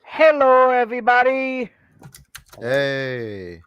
Hello, everybody. Hey.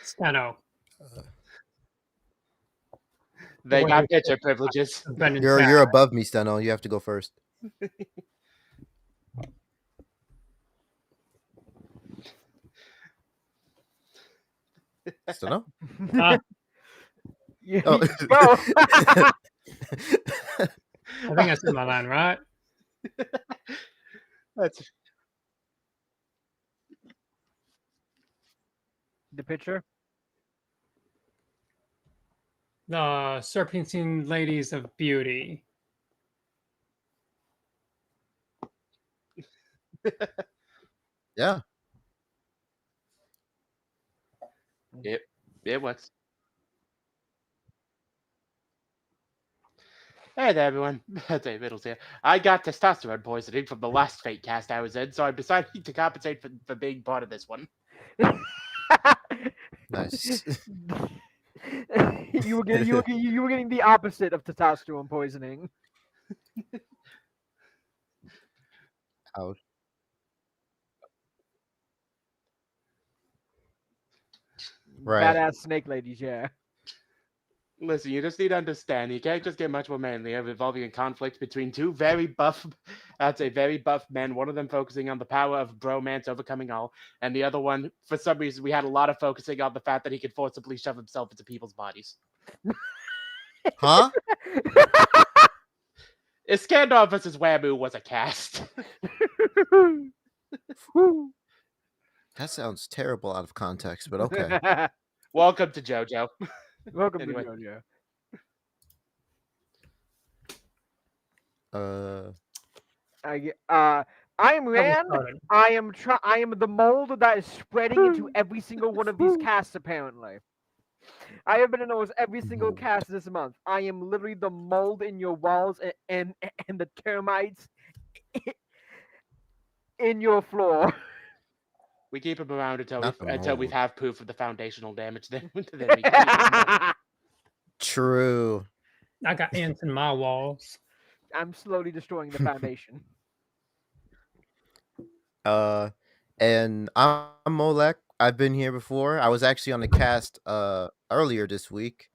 Steno. They got pitcher privileges. You're above me, Steno. You have to go first. Steno? Yeah, Oh. go. I think I said my line right. That's The pitcher. The Serpentine Ladies of Beauty. Yeah. it works. Hey there, everyone. Dave Middles here. I got testosterone poisoning from the last fake cast I was in, so I'm deciding to compensate for being part of this one. Nice. you were getting the opposite of testosterone poisoning. Ouch. Right. Badass snake ladies, yeah. Listen, you just need to understand, you can't just get much more manly involving a conflict between two very buff, I'd say very buff men, one of them focusing on the power of bromance overcoming all, and the other one, for some reason, we had a lot of focusing on the fact that he could forcibly shove himself into people's bodies. Huh? Iskandar vs. Wamu was a cast. That sounds terrible out of context, but okay. Welcome to JoJo. Welcome Anyway. to JoJo. I am Rand. I am the mold that is spreading into every single one of these casts. Apparently, I have been in almost every single cast this month. I am literally the mold in your walls and the termites in your floor. We keep him around Not the until we mold. have proof of the foundational damage. Then we can keep him around. True. I got ants in my walls. I'm slowly destroying the foundation. And I'm Moluk. I've been here before. I was actually on the cast earlier this week,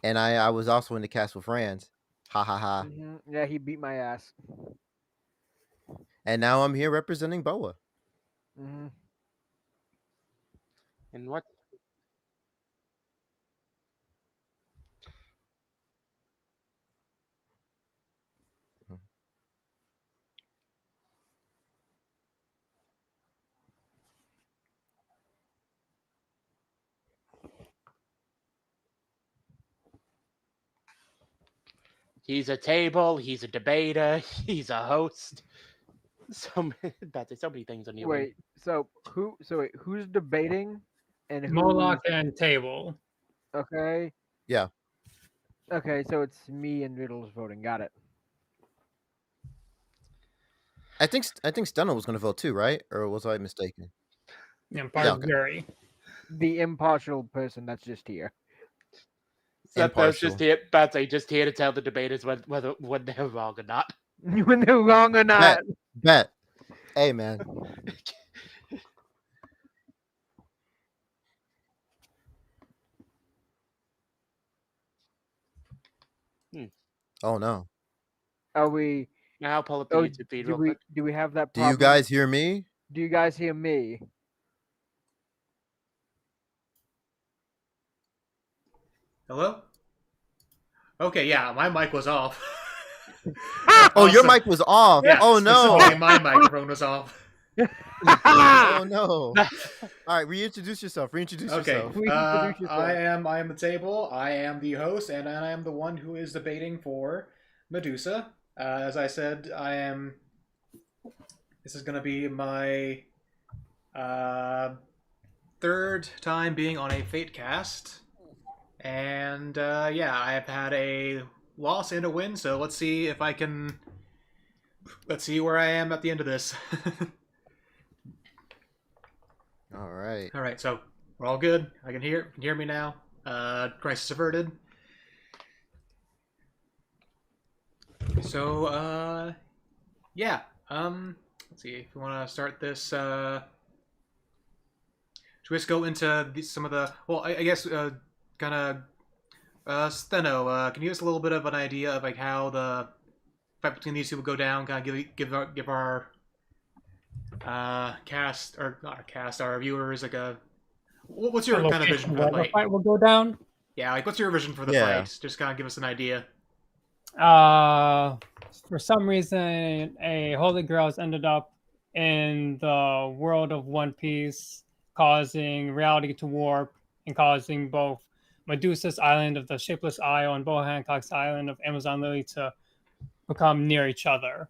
and I was also in the cast with Rand. Ha ha ha. Mm-hmm. Yeah, he beat my ass. And now I'm here representing Boa. Mm-hmm. And what? He's a table. He's a debater. He's a host. So many things on your Wait, so who's debating and who's Moloch and Table. okay? Yeah. Okay, so it's me and Riddles voting. Got it. I think Steno was going to vote too, right? Or was I mistaken? Yeah, part of the jury. The impartial person that's just here. That's just here, but they just here to tell the debaters when they're wrong or not. When they're wrong or not. Bet. Hey, man. Oh no. Are we? Now I'll pull up the YouTube feed real quick. Do we have that Do problem? you guys hear me? Do you guys hear me? Hello? Okay, yeah, my mic was off. Oh, your mic was off. Yeah, oh no. specifically my microphone was off. Oh no. All right, reintroduce yourself. Reintroduce Okay. yourself. I am the table. I am the host, and I am the one who is debating for Medusa. As I said, this is going to be my third time being on a Fate cast. And yeah, I've had a loss and a win, so let's see if I can... Let's see where I am at the end of this. All right. All right, so we're all good. I can hear me now. Crisis averted. So yeah. Let's see if you want to start this. Should we just go into some of the? Well, I guess kind of. Steno, can you give us a little bit of an idea of like how the fight between these two will go down? Kind of give our cast or not our cast, our viewers like a what's your kind of vision for the fight? Fight will go down. Yeah, like what's your vision for the fight? Just kind of give us an idea. For some reason, a Holy Grail has ended up in the world of One Piece, causing reality to warp and causing both Medusa's island of the Shapeless Isle and Boa Hancock's island of Amazon Lily to become near each other.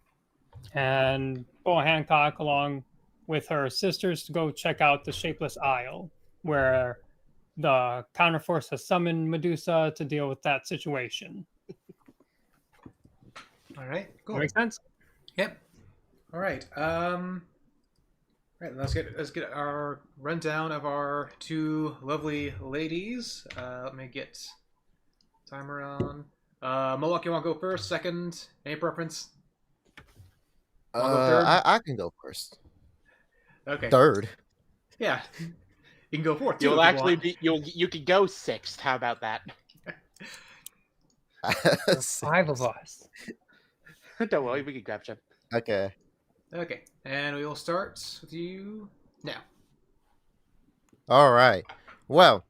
And Boa Hancock, along with her sisters, to go check out the Shapeless Isle, where the counterforce has summoned Medusa to deal with that situation. All right, cool. That makes sense? Yep. All right. Right, let's get our rundown of our two lovely ladies. Let me get timer on. Moluk, you want to go first? Second? Any preference? Wanna go third? I can go first. Okay. Third. Yeah. You can go fourth. Too, You'll actually be you could go sixth. How about that? Five of us. Don't worry, we can grab you. Okay. Okay, and we will start with you now. All right. Well,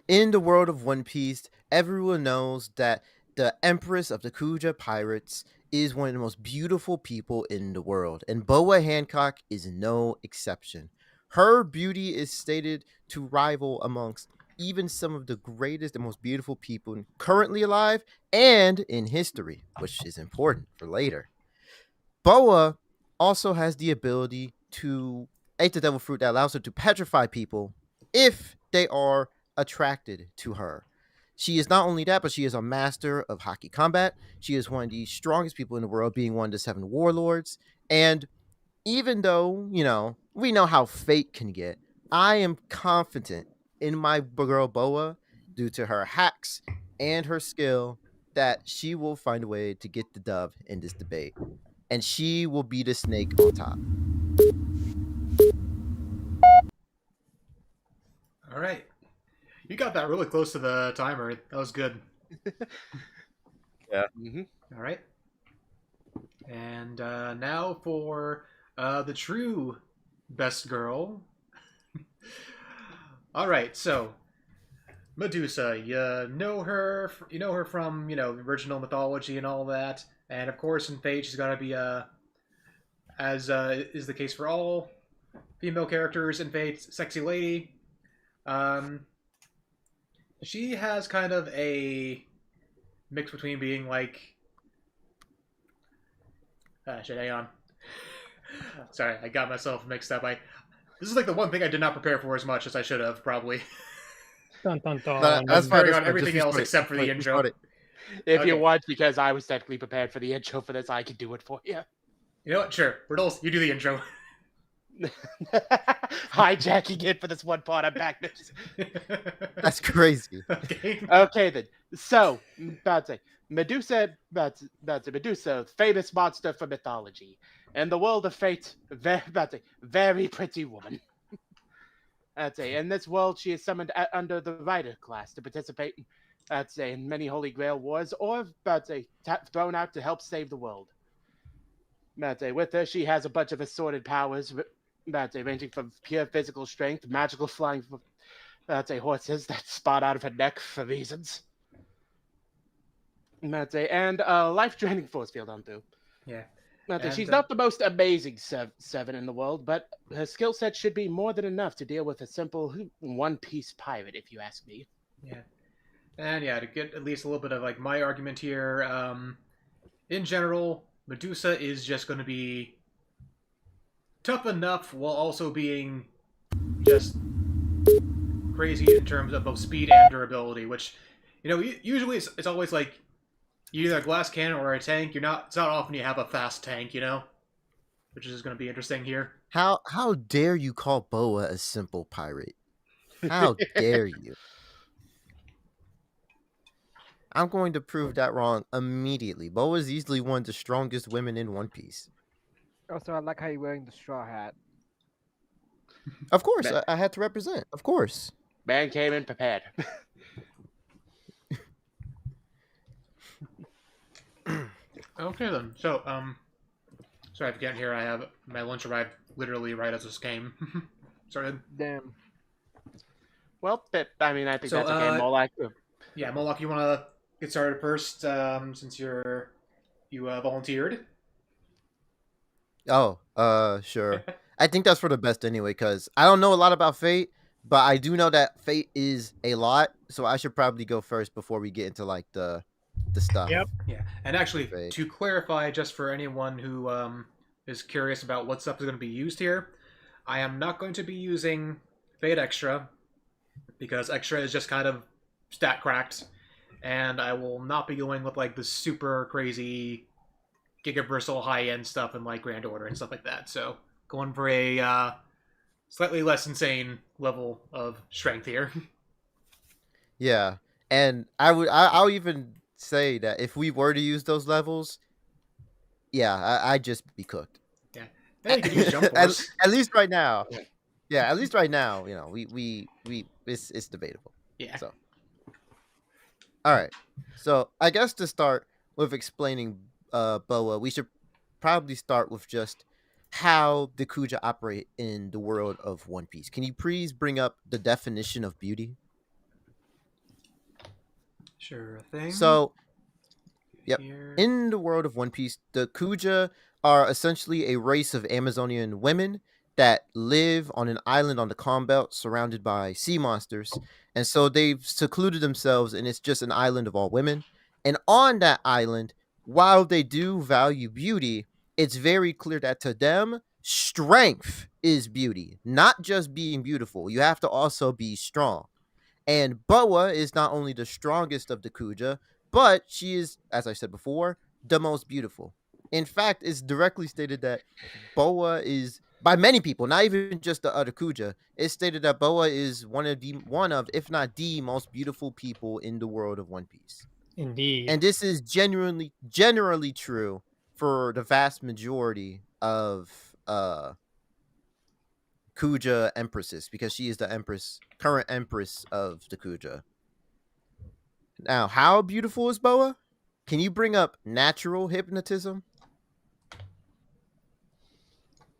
in the world of One Piece, everyone knows that the Empress of the Kuja Pirates is one of the most beautiful people in the world, and Boa Hancock is no exception. Her beauty is stated to rival amongst even some of the greatest and most beautiful people currently alive and in history, which is important for later. Boa also has the ability to eat the devil fruit that allows her to petrify people if they are attracted to her. She is not only that, but she is a master of hockey combat. She is one of the strongest people in the world, being one of the 7 warlords. And even though, we know how fate can get, I am confident in my girl Boa, due to her hacks and her skill, that she will find a way to get the dove in this debate. And she will be the snake on top. All right. You got that really close to the timer. That was good. Yeah. Mm-hmm. All right. And now for the true best girl. All right. So Medusa, you know her from original mythology and all that, and of course in Fate she's got to be as is the case for all female characters in Fate, sexy lady. She has kind of a mix between being like... shit, hang on. Sorry, I got myself mixed up. This is like the one thing I did not prepare for as much as I should have, probably. Dun, dun, dun. That's I was fine, preparing that's on fine. everything Just else restart it. except for the Wait, intro. restart it. If you Okay. want, because I was technically prepared for the intro for this, I could do it for you. You know what? Sure. Riddles, you do the intro. Hijacking it for this one part. I'm back. That's crazy. Okay. Okay then. So, about to say, Medusa, Medusa, famous monster from mythology. In the world of Fate, very pretty woman. I'd say in this world, she is summoned under the Rider class to participate, in many Holy Grail wars, or thrown out to help save the world. With her, she has a bunch of assorted powers, ranging from pure physical strength, magical flying, horses that spot out of her neck for reasons. And life-draining force field on through. Yeah. She's not the most amazing servant in the world, but her skill set should be more than enough to deal with a simple one-piece pirate, if you ask me. Yeah. And yeah, to get at least a little bit of like my argument here, in general, Medusa is just going to be tough enough while also being just crazy in terms of both speed and durability. Which, usually it's always like you're either a glass cannon or a tank. It's not often you have a fast tank, which is going to be interesting here. How dare you call Boa a simple pirate? How dare you? I'm going to prove that wrong immediately. Boa is easily one of the strongest women in One Piece. Also, I like how you're wearing the straw hat. Of course, I had to represent. Of course. Man came in prepared. Okay then. So, sorry if you can't hear. I have my lunch arrived literally right as this came started. Damn. Well, I mean, I think So, that's okay. Moluk. Yeah, Moluk, you want to get started first, since you volunteered. Oh, sure. I think that's for the best anyway, because I don't know a lot about Fate, but I do know that Fate is a lot, so I should probably go first before we get into like the stuff. Yep. Yeah, and actually, Fate. to clarify, just for anyone who is curious about what stuff is going to be used here, I am not going to be using Fate Extra, because Extra is just kind of stat cracked, and I will not be going with like the super crazy Giga Bristle high-end stuff in like Grand Order and stuff like that. So going for a slightly less insane level of strength here. Yeah, and I'll even say that if we were to use those levels, yeah, I'd just be cooked. Yeah, you could use Jump at, Force. at least right now. Yeah, at least right now, we it's debatable. Yeah. So, all right. So I guess to start with explaining Boa, we should probably start with just how the Kuja operate in the world of One Piece. Can you please bring up the definition of beauty? Sure thing. So, yep. Here. In the world of One Piece, the Kuja are essentially a race of Amazonian women that live on an island on the calm belt surrounded by sea monsters. And so they've secluded themselves, and it's just an island of all women. And on that island, while they do value beauty, it's very clear that to them, strength is beauty, not just being beautiful. You have to also be strong. And Boa is not only the strongest of the Kuja, but she is, as I said before, the most beautiful. In fact, it's directly stated that Boa is, by many people, not even just the other Kuja, it's stated that Boa is one of, if not the most beautiful people in the world of One Piece. Indeed. And this is generally true for the vast majority of Kuja empresses, because she is the current empress of the Kuja. Now, how beautiful is Boa? Can you bring up natural hypnotism?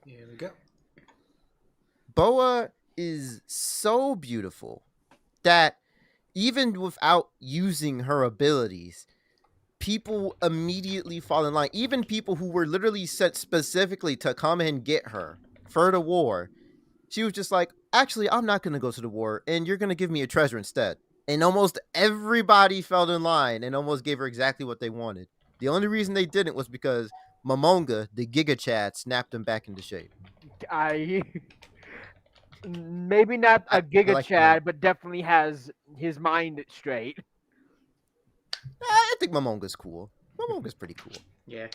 Here we go. Boa is so beautiful that even without using her abilities, people immediately fall in line. Even people who were literally sent specifically to come and get her for the war. She was just like, actually, I'm not going to go to the war, and you're going to give me a treasure instead. And almost everybody fell in line and almost gave her exactly what they wanted. The only reason they didn't was because Momonga, the Giga Chad, snapped him back into shape. Maybe not a Giga like Chad, but definitely has his mind straight. I think Momonga's cool. Momonga's pretty cool. Yeah.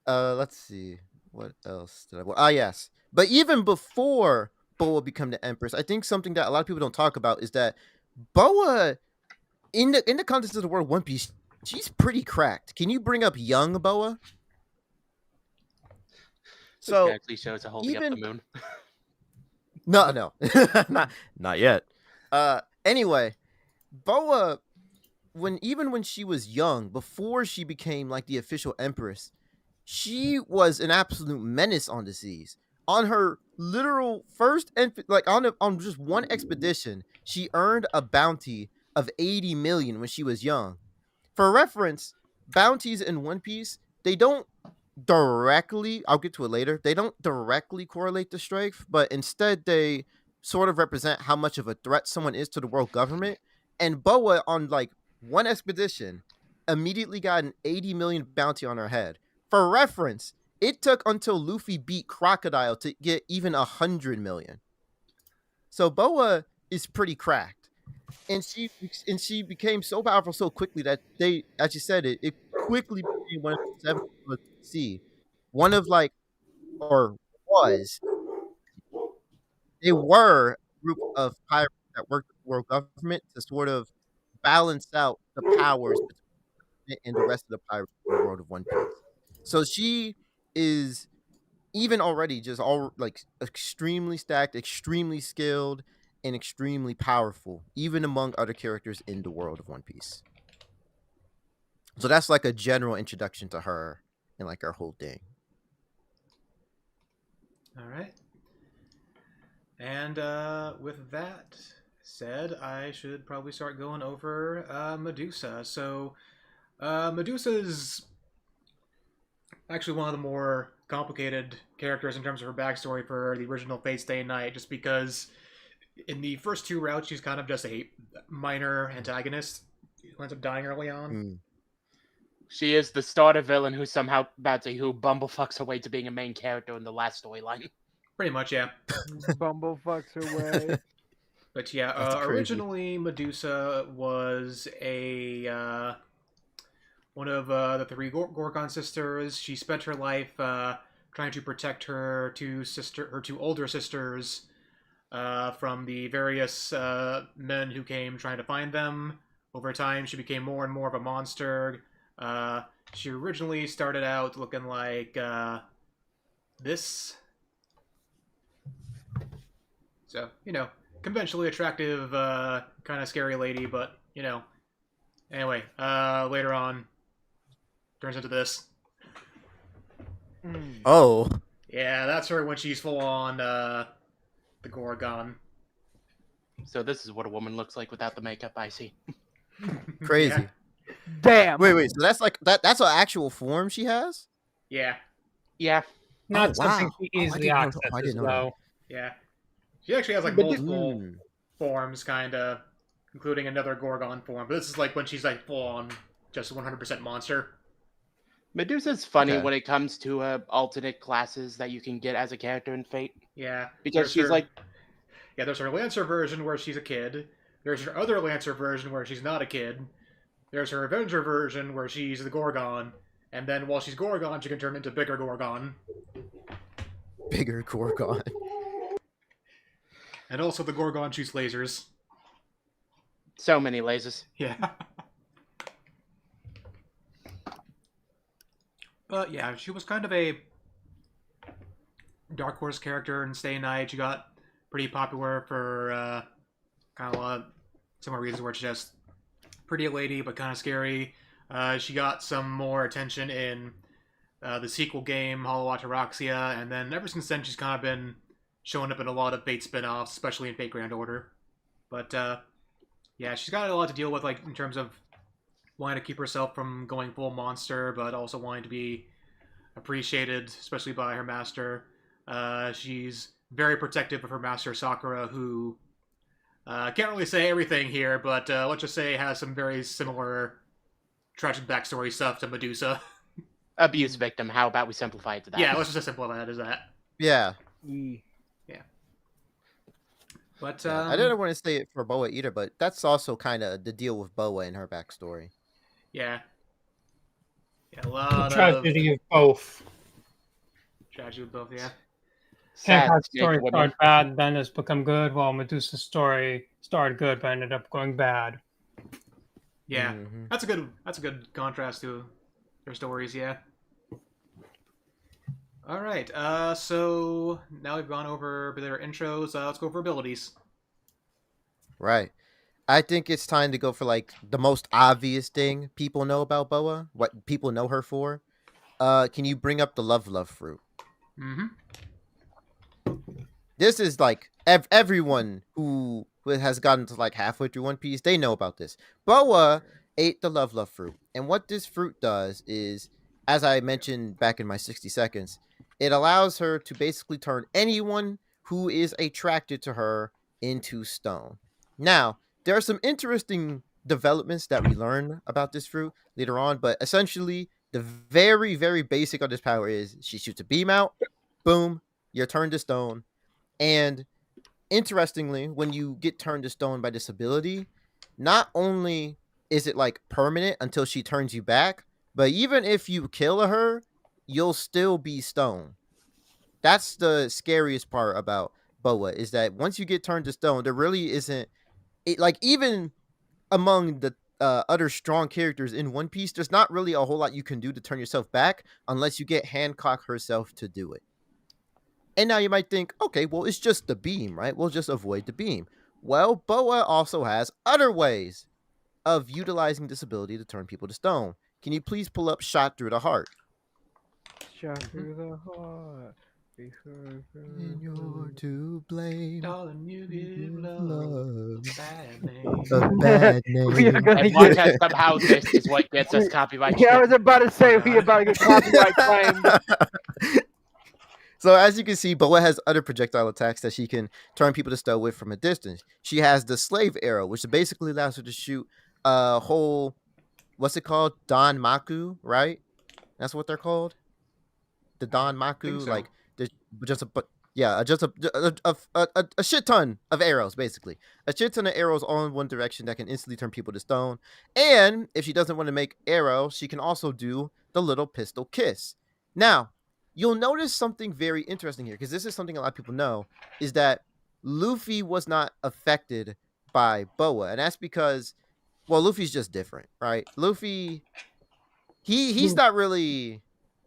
Let's see. What else did I want? Ah, yes. But even before Boa became the Empress, I think something that a lot of people don't talk about is that Boa, in the context of the world One Piece, she's pretty cracked. Can you bring up young Boa? So This actually shows her holding up the moon. No, not yet. Anyway, Boa, when she was young, before she became like the official Empress, she was an absolute menace on the seas. On her literal first, on just one expedition, she earned a bounty of 80 million when she was young. For reference, bounties in One Piece, they don't directly, I'll get to it later, they don't directly correlate to strength, but instead they sort of represent how much of a threat someone is to the world government. And Boa, on like one expedition, immediately got an 80 million bounty on her head. For reference, it took until Luffy beat Crocodile to get even 100 million. So Boa is pretty cracked. And she became so powerful so quickly that they, as you said, it quickly became one of the 7 of the sea. One of like, or was, they were a group of pirates that worked with the world government to sort of balance out the powers between it and the rest of the pirates in the world of One Piece. So she is even already just all like extremely stacked, extremely skilled, and extremely powerful, even among other characters in the world of One Piece. So that's like a general introduction to her and like her whole thing. All right. And with that said, I should probably start going over Medusa. So Medusa's actually one of the more complicated characters in terms of her backstory for the original Fate Stay Night, just because in the first 2 routes she's kind of just a minor antagonist who ends up dying early on. She is the starter villain who somehow who bumblefucks her way to being a main character in the last storyline. Pretty much, yeah. Bumble fucks her way. But yeah, originally Medusa was a one of the 3 Gorgon sisters. She spent her life trying to protect her 2 older sisters from the various men who came trying to find them. Over time, she became more and more of a monster. She originally started out looking like this. So, conventionally attractive, kind of scary lady, but, Anyway, later on, turns into this. Oh. Yeah, that's her when she's full on the Gorgon. So this is what a woman looks like without the makeup, I see. Crazy. Yeah. Damn. Wait. So that's like that's an actual form she has? Yeah. Yeah. Not wow. something she Oh, I easily didn't know- I accesses, didn't know that. though. Yeah. She actually has like But multiple forms, kinda, including another Gorgon form. But this is like when she's like full on just 100% monster. Medusa's funny Okay. when it comes to alternate classes that you can get as a character in Fate. Yeah. Because she's like... Yeah, there's her Lancer version where she's a kid. There's her other Lancer version where she's not a kid. There's her Avenger version where she's the Gorgon. And then while she's Gorgon, she can turn into bigger Gorgon. Bigger Gorgon. And also the Gorgon shoots lasers. So many lasers. Yeah. But yeah, she was kind of a Dark Horse character in Stay Night. She got pretty popular for kind of a lot of similar reasons where she's just pretty lady but kind of scary. She got some more attention in the sequel game, Hollow Ataraxia, and then ever since then she's kind of been showing up in a lot of Fate spin-offs, especially in Fate Grand Order. But yeah, she's got a lot to deal with, like in terms of wanting to keep herself from going full monster, but also wanting to be appreciated, especially by her master. She's very protective of her master Sakura, who can't really say everything here, but let's just say has some very similar tragic backstory stuff to Medusa. Abuse victim. How about we simplify it to that? Yeah, let's just simplify that as that. Yeah. Yeah. But I didn't want to say it for Boa either, but that's also kind of the deal with Boa and her backstory. Yeah. Yeah, a lot Tragedy of both. Tragedy of both, yeah. Sad Hancock's snake story woman. started bad, then has become good, while Medusa's story started good but ended up going bad. Yeah. Mhm. That's a good contrast to their stories, yeah. Alright, so now we've gone over their intros, let's go for abilities. Right. I think it's time to go for like the most obvious thing people know about Boa, what people know her for. Can you bring up the love fruit? Mm-hmm. This is like everyone who has gotten to like halfway through One Piece, they know about this. Boa ate the love fruit, and what this fruit does is, as I mentioned back in my 60 seconds, it allows her to basically turn anyone who is attracted to her into stone. Now, there are some interesting developments that we learn about this fruit later on, but essentially the very, very basic of this power is she shoots a beam out, boom, you're turned to stone. And interestingly, when you get turned to stone by this ability, not only is it like permanent until she turns you back, but even if you kill her, you'll still be stone. That's the scariest part about Boa, is that once you get turned to stone, there really isn't it, like, even among the other strong characters in One Piece, there's not really a whole lot you can do to turn yourself back unless you get Hancock herself to do it. And now you might think, okay, well, it's just the beam, right? We'll just avoid the beam. Well, Boa also has other ways of utilizing this ability to turn people to stone. Can you please pull up Shot Through the Heart? Shot through the heart. And you're to blame. Darling, you give love. Bad name. A bad We are name. gonna And watch get. out, somehow this is what gets us copyright. Yeah, I was strike. about to say Oh, we God. about to get copyright claimed. So as you can see, Boa has other projectile attacks that she can turn people to stone with from a distance. She has the slave arrow, which basically allows her to shoot a whole, what's it called? Don Maku, right? That's what they're called. The Don Maku, so. like just a shit ton of arrows, basically. A shit ton of arrows all in one direction that can instantly turn people to stone. And if she doesn't want to make arrow, she can also do the little pistol kiss. Now, you'll notice something very interesting here, because this is something a lot of people know, is that Luffy was not affected by Boa. And that's because, well, Luffy's just different, right? Luffy, he's not really,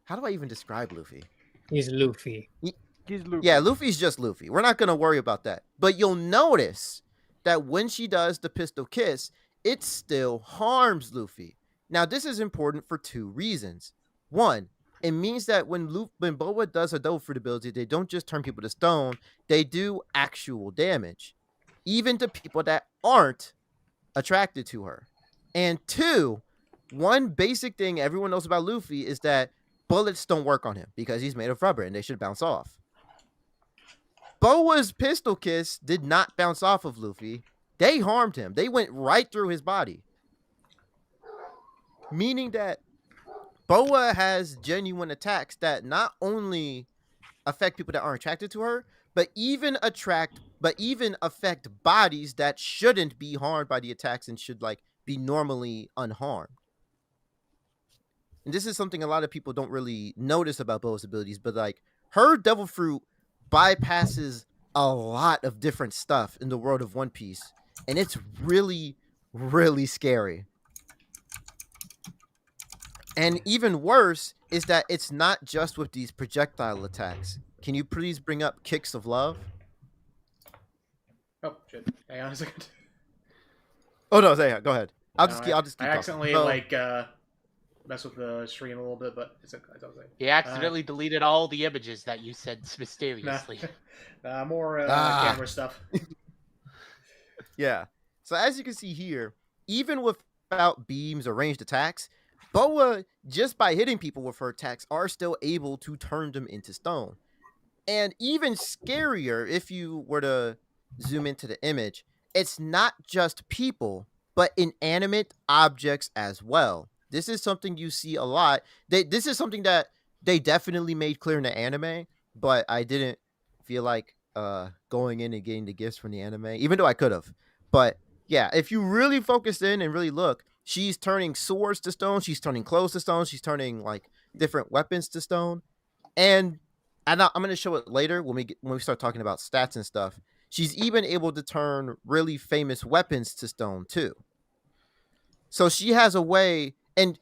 how do I even describe Luffy? He's Luffy. He's Luffy. Yeah, Luffy's just Luffy. We're not going to worry about that. But you'll notice that when she does the pistol kiss, it still harms Luffy. Now, this is important for two reasons. One, it means that when Boa does a double fruit ability, they don't just turn people to stone, they do actual damage, even to people that aren't attracted to her. And two, one basic thing everyone knows about Luffy is that bullets don't work on him because he's made of rubber and they should bounce off. Boa's pistol kiss did not bounce off of Luffy. They harmed him. They went right through his body. Meaning that Boa has genuine attacks that not only affect people that aren't attracted to her, but even affect bodies that shouldn't be harmed by the attacks and should like be normally unharmed. And this is something a lot of people don't really notice about Boa's abilities, but like her devil fruit bypasses a lot of different stuff in the world of One Piece, and it's really, really scary. And even worse is that it's not just with these projectile attacks. Can you please bring up Kicks of Love? Oh shit! Hang on a second. Oh no, go ahead. I'll No, just keep I talking. accidentally Oh. mess with the stream a little bit, but it's okay. He accidentally deleted all the images that you said mysteriously. More camera stuff. Yeah. So as you can see here, even without beams or ranged attacks, Boa, just by hitting people with her attacks, are still able to turn them into stone. And even scarier, if you were to zoom into the image, it's not just people, but inanimate objects as well. This is something you see a lot. This is something that they definitely made clear in the anime, but I didn't feel like going in and getting the gifts from the anime, even though I could have. But yeah, if you really focus in and really look, she's turning swords to stone, she's turning clothes to stone, she's turning like different weapons to stone. And I'm going to show it later when we start talking about stats and stuff. She's even able to turn really famous weapons to stone too. So she has a way, and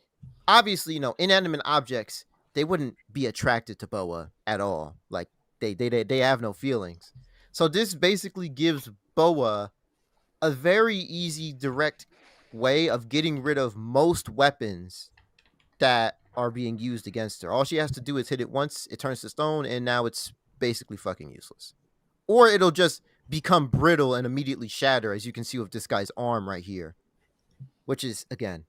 obviously, inanimate objects, they wouldn't be attracted to Boa at all. Like they have no feelings. So this basically gives Boa a very easy, direct way of getting rid of most weapons that are being used against her. All she has to do is hit it once, it turns to stone, and now it's basically fucking useless. Or it'll just become brittle and immediately shatter, as you can see with this guy's arm right here. Which is, again,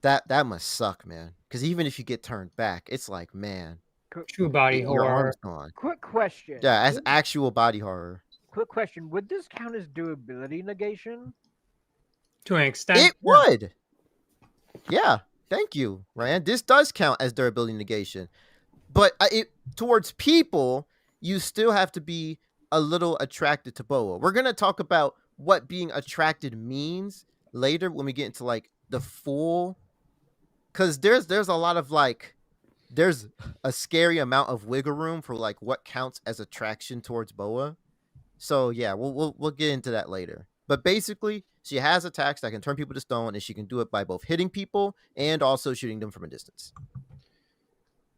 that must suck, man. Because even if you get turned back, it's like, man, True body your horror. arm's gone. Quick question. Yeah, as actual body horror. Quick question. Would this count as durability negation? To an extent, It would. Yeah. Thank you, Rand. This does count as durability negation. But towards people, you still have to be a little attracted to Boa. We're going to talk about what being attracted means later when we get into like the full, because there's a lot of like, there's a scary amount of wiggle room for like what counts as attraction towards Boa. So yeah, we'll get into that later. But basically, she has attacks that can turn people to stone, and she can do it by both hitting people and also shooting them from a distance.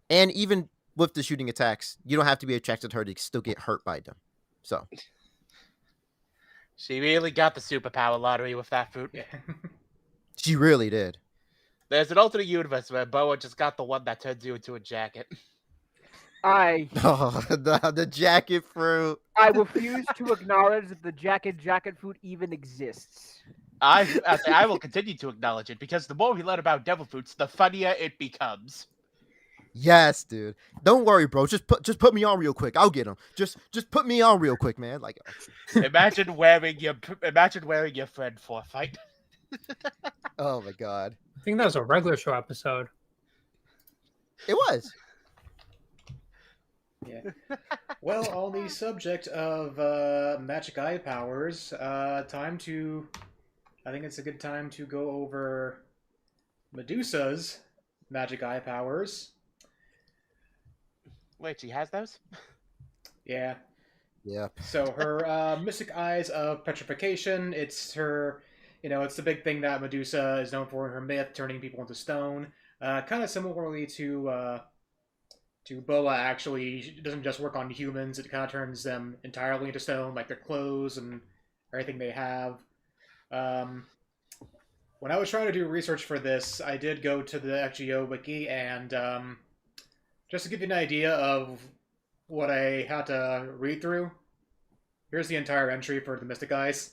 And even with the shooting attacks, you don't have to be attracted to her to still get hurt by them. So She really got the superpower lottery with that fruit. Yeah. she really did. There's an alternate universe where Boa just got the one that turns you into a jacket. Oh, the jacket fruit. I refuse to acknowledge that the jacket fruit even exists. I will continue to acknowledge it because the more we learn about devil fruits, the funnier it becomes. Yes, dude. Don't worry, bro. Just put me on real quick. I'll get him. Just put me on real quick, man. Like, Imagine wearing your friend for a fight. oh my god, I think that was a regular show episode. it was. Yeah. Well, on the subject of magic eye powers, I think it's a good time to go over Medusa's magic eye powers. Wait, she has those? Yeah. Yeah. So her mystic eyes of petrification, it's her, it's the big thing that Medusa is known for in her myth, turning people into stone. Kind of similarly to Boa, actually, it doesn't just work on humans, it kind of turns them entirely into stone, like their clothes and everything they have. When I was trying to do research for this, I did go to the FGO wiki, and just to give you an idea of what I had to read through, here's the entire entry for the Mystic Eyes.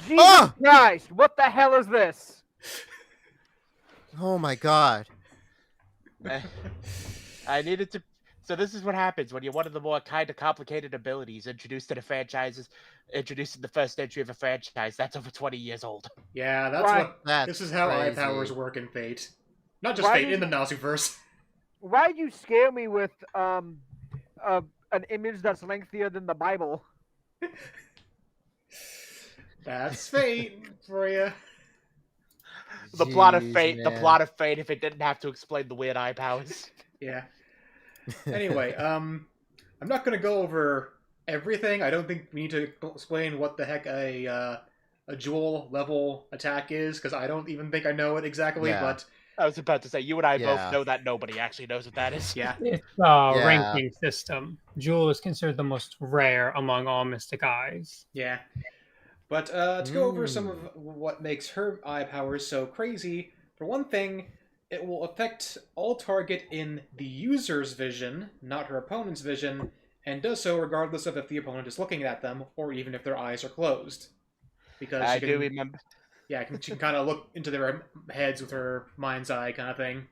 Jesus Christ! What the hell is this? Oh my god. I needed to. So this is what happens when you're one of the more kind of complicated abilities introduced to the franchises, introduced in the first entry of a franchise that's over 20 years old. Yeah, this is how eye powers work in Fate. Not just Fate, in the Nasuverse. Why'd you scare me with an image that's lengthier than the Bible? That's Fate for you. The plot of Fate, if it didn't have to explain the weird eye powers. Yeah. Anyway, I'm not going to go over everything. I don't think we need to explain what the heck a jewel level attack is, because I don't even think I know it exactly, but... I was about to say, you and I both know that nobody actually knows what that is. Yeah. It's a ranking system. Jewel is considered the most rare among all Mystic Eyes. Yeah. But to go over some of what makes her eye powers so crazy, for one thing, it will affect all target in the user's vision, not her opponent's vision, and does so regardless of if the opponent is looking at them, or even if their eyes are closed. Because I do remember. Yeah, she can kind of look into their heads with her mind's eye kind of thing.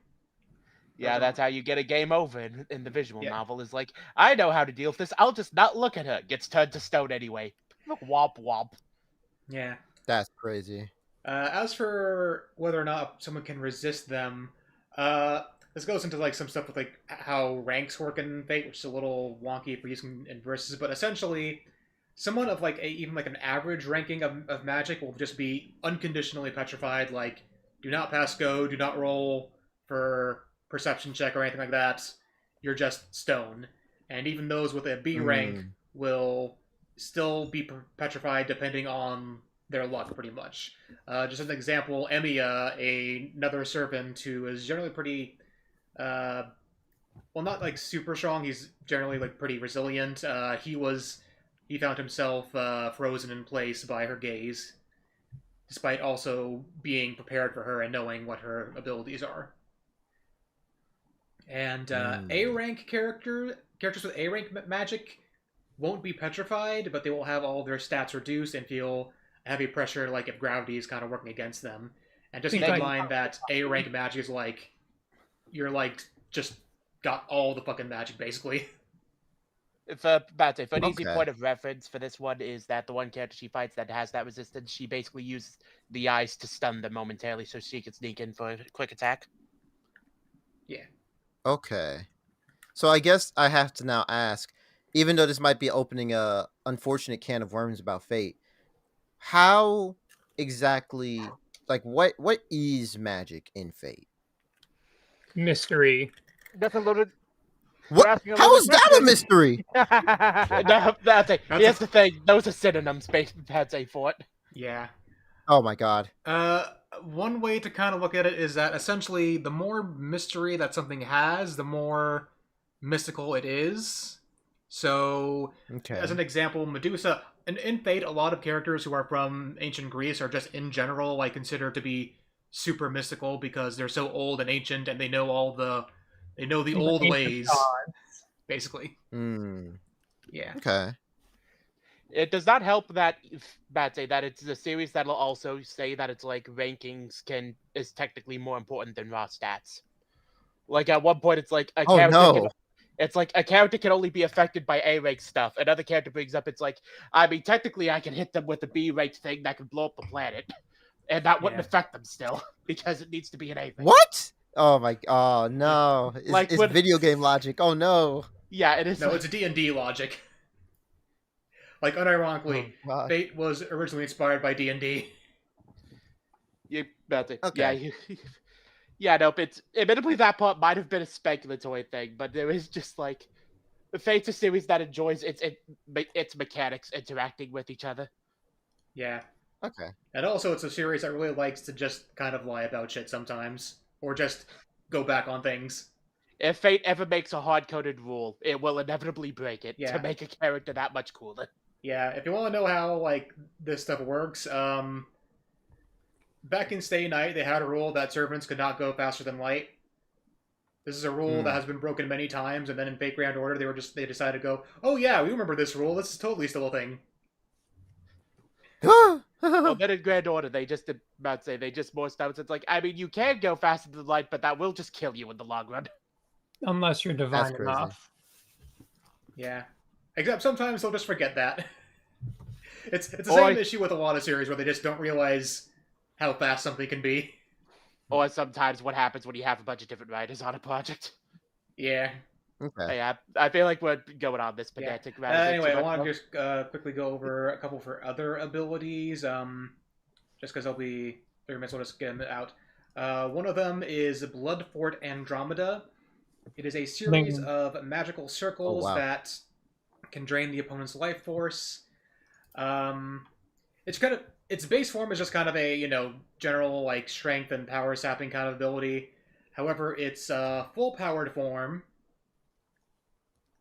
Yeah, that's how you get a game over in the visual novel, is like, I know how to deal with this, I'll just not look at her. Gets turned to stone anyway. Womp womp. Yeah. That's crazy. As for whether or not someone can resist them, this goes into like some stuff with like how ranks work in Fate, which is a little wonky for using in verses, but essentially, someone of like even like an average ranking of magic will just be unconditionally petrified, like, do not pass go, do not roll for perception check or anything like that. You're just stone. And even those with a B rank will still be petrified depending on their luck, pretty much. Just as an example, Emiya, another servant who is generally pretty, well, not like super strong, he's generally like pretty resilient. He found himself frozen in place by her gaze, despite also being prepared for her and knowing what her abilities are. And A-rank characters with A-rank magic won't be petrified, but they will have all their stats reduced and feel heavy pressure, like if gravity is kind of working against them. And just keep in mind that A-rank magic is like, you're like, just got all the fucking magic, basically. For an easy Okay. point of reference for this one is that the one character she fights that has that resistance, she basically uses the eyes to stun them momentarily so she can sneak in for a quick attack. Okay. So I guess I have to now ask, even though this might be opening a unfortunate can of worms about Fate, how exactly, like, what is magic in Fate? Mystery. That's a loaded. You're What? asking a How loaded is that a question. mystery? No, here's the thing. Those are synonyms, for it. Yeah. Oh my god. One way to kind of look at it is that essentially the more mystery that something has, the more mystical it is. So, Okay. as an example, Medusa, in Fate, a lot of characters who are from ancient Greece are just in general like considered to be super mystical because they're so old and ancient and they know the old Ancient ways, god. basically. Hmm. Yeah. Okay. It does not help that that it's a series that'll also say that it's like rankings is technically more important than raw stats. Like at one point, it's like a Oh character can. no. It's like a character can only be affected by A rank stuff. Another character brings up, it's like, I mean, technically, I can hit them with a B ranked thing that can blow up the planet, and that wouldn't Yeah. affect them still because it needs to be an A rank. What? Oh my. Oh no. Like It's when- video game logic. Oh no. Yeah, it is. No, it's a D&D logic. Like, unironically, Oh, God. Fate was originally inspired by D&D. You about to, Okay. yeah, yeah. Nope. It's admittedly that part might have been a speculatory thing, but there is just like Fate's a series that enjoys its mechanics interacting with each other. Yeah. Okay. And also, it's a series that really likes to just kind of lie about shit sometimes. Or just go back on things. If Fate ever makes a hard-coded rule, it will inevitably break it Yeah. to make a character that much cooler. Yeah, if you want to know how, like, this stuff works, back in Stay Night, they had a rule that servants could not go faster than light. This is a rule that has been broken many times, and then in Fate Grand Order, they decided to go, oh yeah, we remember this rule, this is totally still a thing. Well, then in Grand Order, they just more stuff. It's like, I mean, you can go faster than light, but that will just kill you in the long run. Unless you're divine crazy. enough. Yeah. Except sometimes they'll just forget that. It's the Or- same issue with a lot of series where they just don't realize how fast something can be. Or sometimes what happens when you have a bunch of different writers on a project. Yeah. Okay. Yeah, I feel like we're going on this pedantic Yeah. rather than Anyway, too I much want to more. just quickly go over a couple for other abilities. Just because they'll be 30 minutes, we'll just get them out. One of them is Blood Fort Andromeda. It is a series of magical circles wow. that can drain the opponent's life force. Its base form is just kind of a general like strength and power sapping kind of ability. However, its full powered form.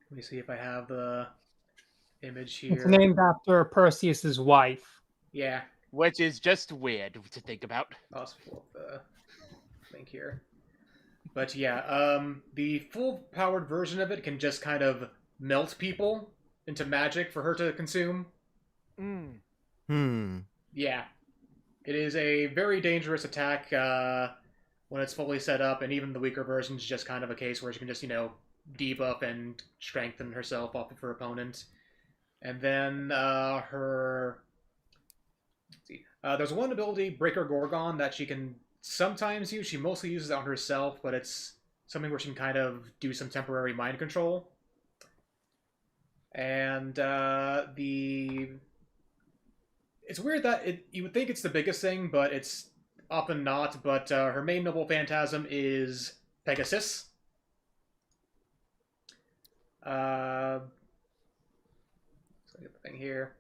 Let me see if I have the image here. It's named after Perseus's wife. Yeah, Which is just weird to think about. I'll just pull up the link here. But yeah, the full powered version of it can just kind of melt people into magic for her to consume. Yeah. It is a very dangerous attack when it's fully set up, and even the weaker version is just kind of a case where she can just, debuff and strengthen herself off of her opponent. And then her... Let's see. There's one ability, Breaker Gorgon, that she can sometimes use. She mostly uses it on herself, but it's something where she can kind of do some temporary mind control. And it's weird that you would think it's the biggest thing, but it's often not. But her main noble phantasm is Pegasus. Let's get the thing here.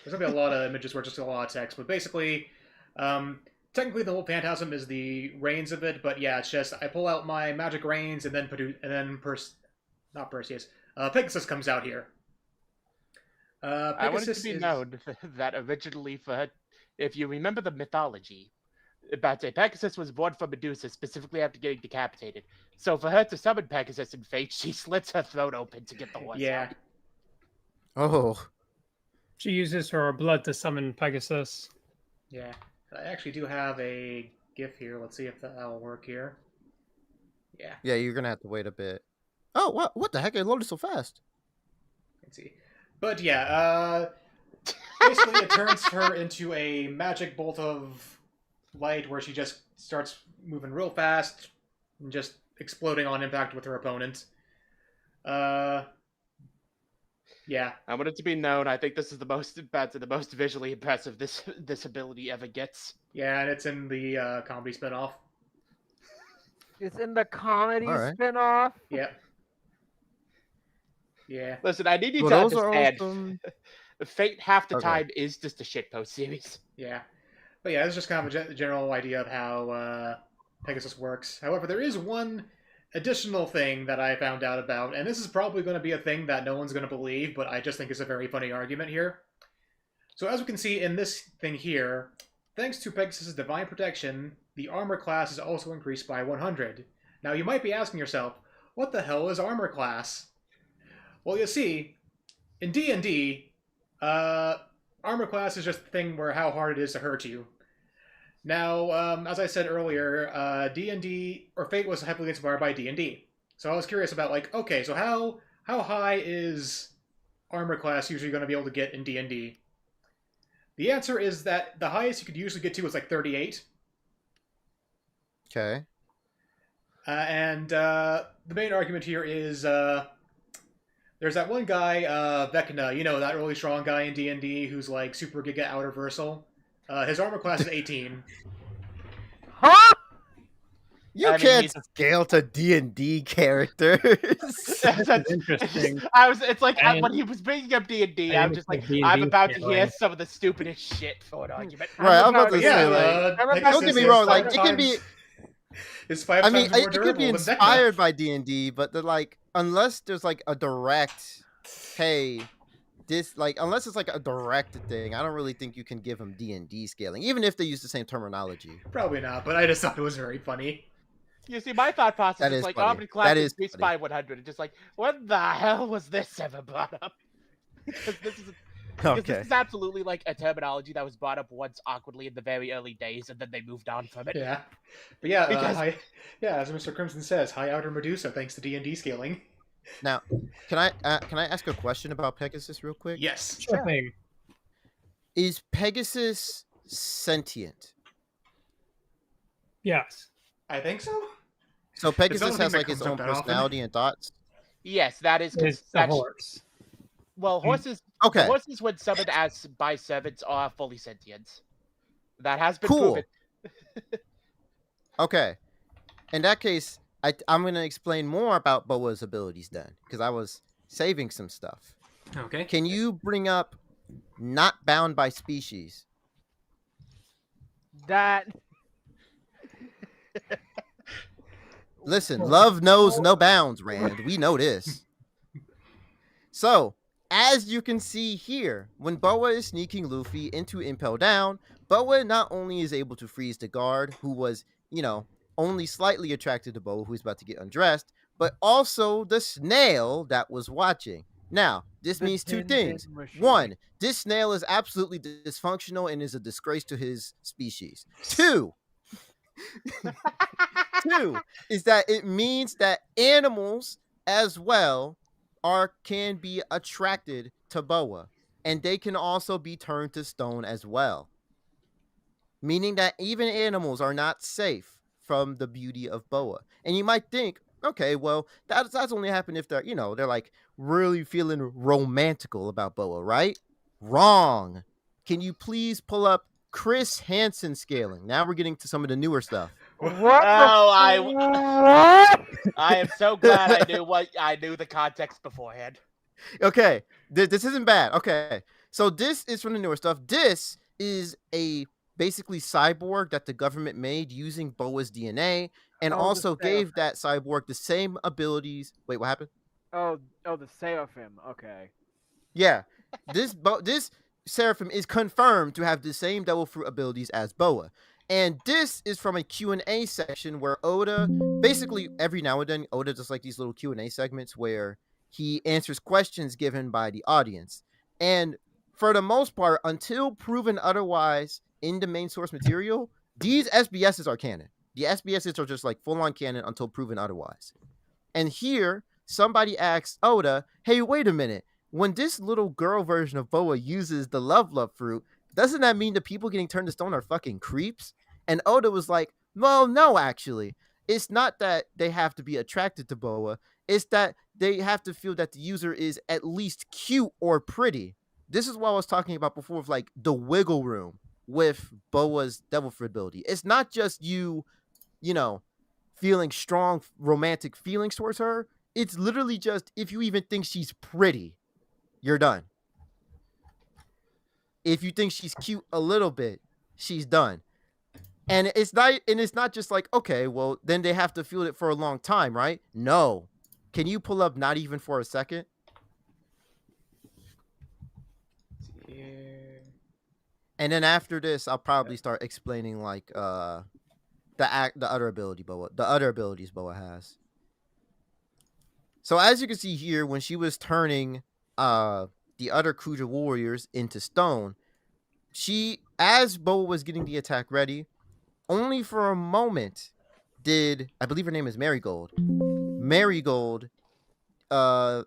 There's gonna be a lot of images where it's just a lot of text, but basically, technically the whole phantasm is the reins of it. But yeah, it's just I pull out my magic reins and then Pegasus comes out here. I want it to be known that originally, if you remember the mythology, Pegasus was born from Medusa specifically after getting decapitated. So for her to summon Pegasus in Fate, she slits her throat open to get the horse out. Oh. She uses her blood to summon Pegasus. Yeah. I actually do have a GIF here. Let's see if that'll work here. Yeah. Yeah, you're gonna have to wait a bit. Oh, what the heck? It loaded so fast. Let's see. But yeah, basically it turns her into a magic bolt of light where she just starts moving real fast and just exploding on impact with her opponent. Yeah. I want it to be known. I think this is the most visually impressive this ability ever gets. Yeah, and it's in the comedy spinoff. It's in the comedy Alright. spinoff. Yeah. Yeah. Listen, I need you Well, to those are understand. awesome. Fate half the Okay. time is just a shitpost series. Yeah. But yeah, it's just kind of a general idea of how Pegasus works. However, there is one additional thing that I found out about, and this is probably going to be a thing that no one's going to believe, but I just think it's a very funny argument here. So as we can see in this thing here, thanks to Pegasus' divine protection, the armor class is also increased by 100. Now you might be asking yourself, what the hell is armor class? Well, you see, in D&D, armor class is just the thing where how hard it is to hurt you. Now, as I said earlier, D&D, or Fate was heavily inspired by D&D. So I was curious about, like, okay, so how high is armor class usually going to be able to get in D&D? The answer is that the highest you could usually get to is like 38. Okay. And the main argument here is there's that one guy, Vecna, you know, that really strong guy in D&D who's like super giga outer versal. His armor class is 18. Huh? You I mean, can't he's a- scale to D&D characters. That's interesting. It's like And- when he was bringing up D&D, I I'm didn't just like, D&D I'm about to hear scaling. some of the stupidest shit for an argument. Right, I'm about to Yeah, say, like, Pegasus don't get me is wrong, 5 like, it can be, times- is 5 I mean, times more it could be durable than Vecna. inspired by D&D, but they're like, unless there's like a direct, hey, this, like, unless it's like a direct thing, I don't really think you can give them D&D scaling, even if they use the same terminology. Probably not, but I just thought it was very funny. You see, my thought process That is is like, funny. armored class That is increased funny. by 100. It's just like, when the hell was this ever brought up? Because Okay. this is absolutely like a terminology that was brought up once awkwardly in the very early days, and then they moved on from it. Yeah. But yeah, Because- as Mr. Crimson says, high outer Medusa thanks to D&D scaling. Now, can I ask a question about Pegasus real quick? Yes. Sure thing. Is Pegasus sentient? Yes. I think so. So Pegasus something has that like its comes up own that often. personality and thoughts? Yes, that is. It's the that's- horse. Well, horses. Okay. Horses, when summoned as by servants, are fully sentient. That has been Cool. proven. Okay. In that case, I'm going to explain more about Boa's abilities then, because I was saving some stuff. Okay. Can you bring up not bound by species? That Listen, love knows no bounds, Rand. We know this. So, as you can see here, when Boa is sneaking Luffy into Impel Down, Boa not only is able to freeze the guard, who was, only slightly attracted to Boa, who's about to get undressed, but also the snail that was watching. Now, this the means two Tin things. Tin Machine. One, this snail is absolutely dysfunctional and is a disgrace to his species. Two is that it means that animals as well can be attracted to Boa, and they can also be turned to stone as well. Meaning that even animals are not safe from the beauty of Boa. And you might think, okay, well, that's only happened if they're, they're like really feeling romantical about Boa, right? Wrong. Can you please pull up Chris Hansen scaling? Now we're getting to some of the newer stuff. what? I What? am so glad I knew the context beforehand. Okay, this isn't bad. Okay, so this is from the newer stuff. This is a basically cyborg that the government made using Boa's DNA, and Oh, the also gave Seraphim. that cyborg the same abilities. Wait, what happened? Oh, the Seraphim. Okay. Yeah, this Seraphim is confirmed to have the same Devil Fruit abilities as Boa. And this is from a Q&A section where Oda, basically every now and then, Oda does like these little Q&A segments where he answers questions given by the audience. And for the most part, until proven otherwise in the main source material, these SBSs are canon. The SBSs are just like full-on canon until proven otherwise. And here, somebody asks Oda, hey, wait a minute. when this little girl version of Boa uses the love fruit, doesn't that mean the people getting turned to stone are fucking creeps? And Oda was like, well, no, actually. It's not that they have to be attracted to Boa. It's that they have to feel that the user is at least cute or pretty. This is what I was talking about before with like the wiggle room with Boa's devil fruit ability. It's not just you know, feeling strong romantic feelings towards her. It's literally just if you even think she's pretty, you're done. If you think she's cute a little bit, she's done. And it's not just like, okay, well, then they have to feel it for a long time, right? No. Can you pull up not even for a second? Yeah. And then after this, I'll probably start explaining like the other abilities Boa has. So as you can see here, when she was turning the other Kuja warriors into stone, as Boa was getting the attack ready, only for a moment did, I believe her name is Marigold. Marigold, I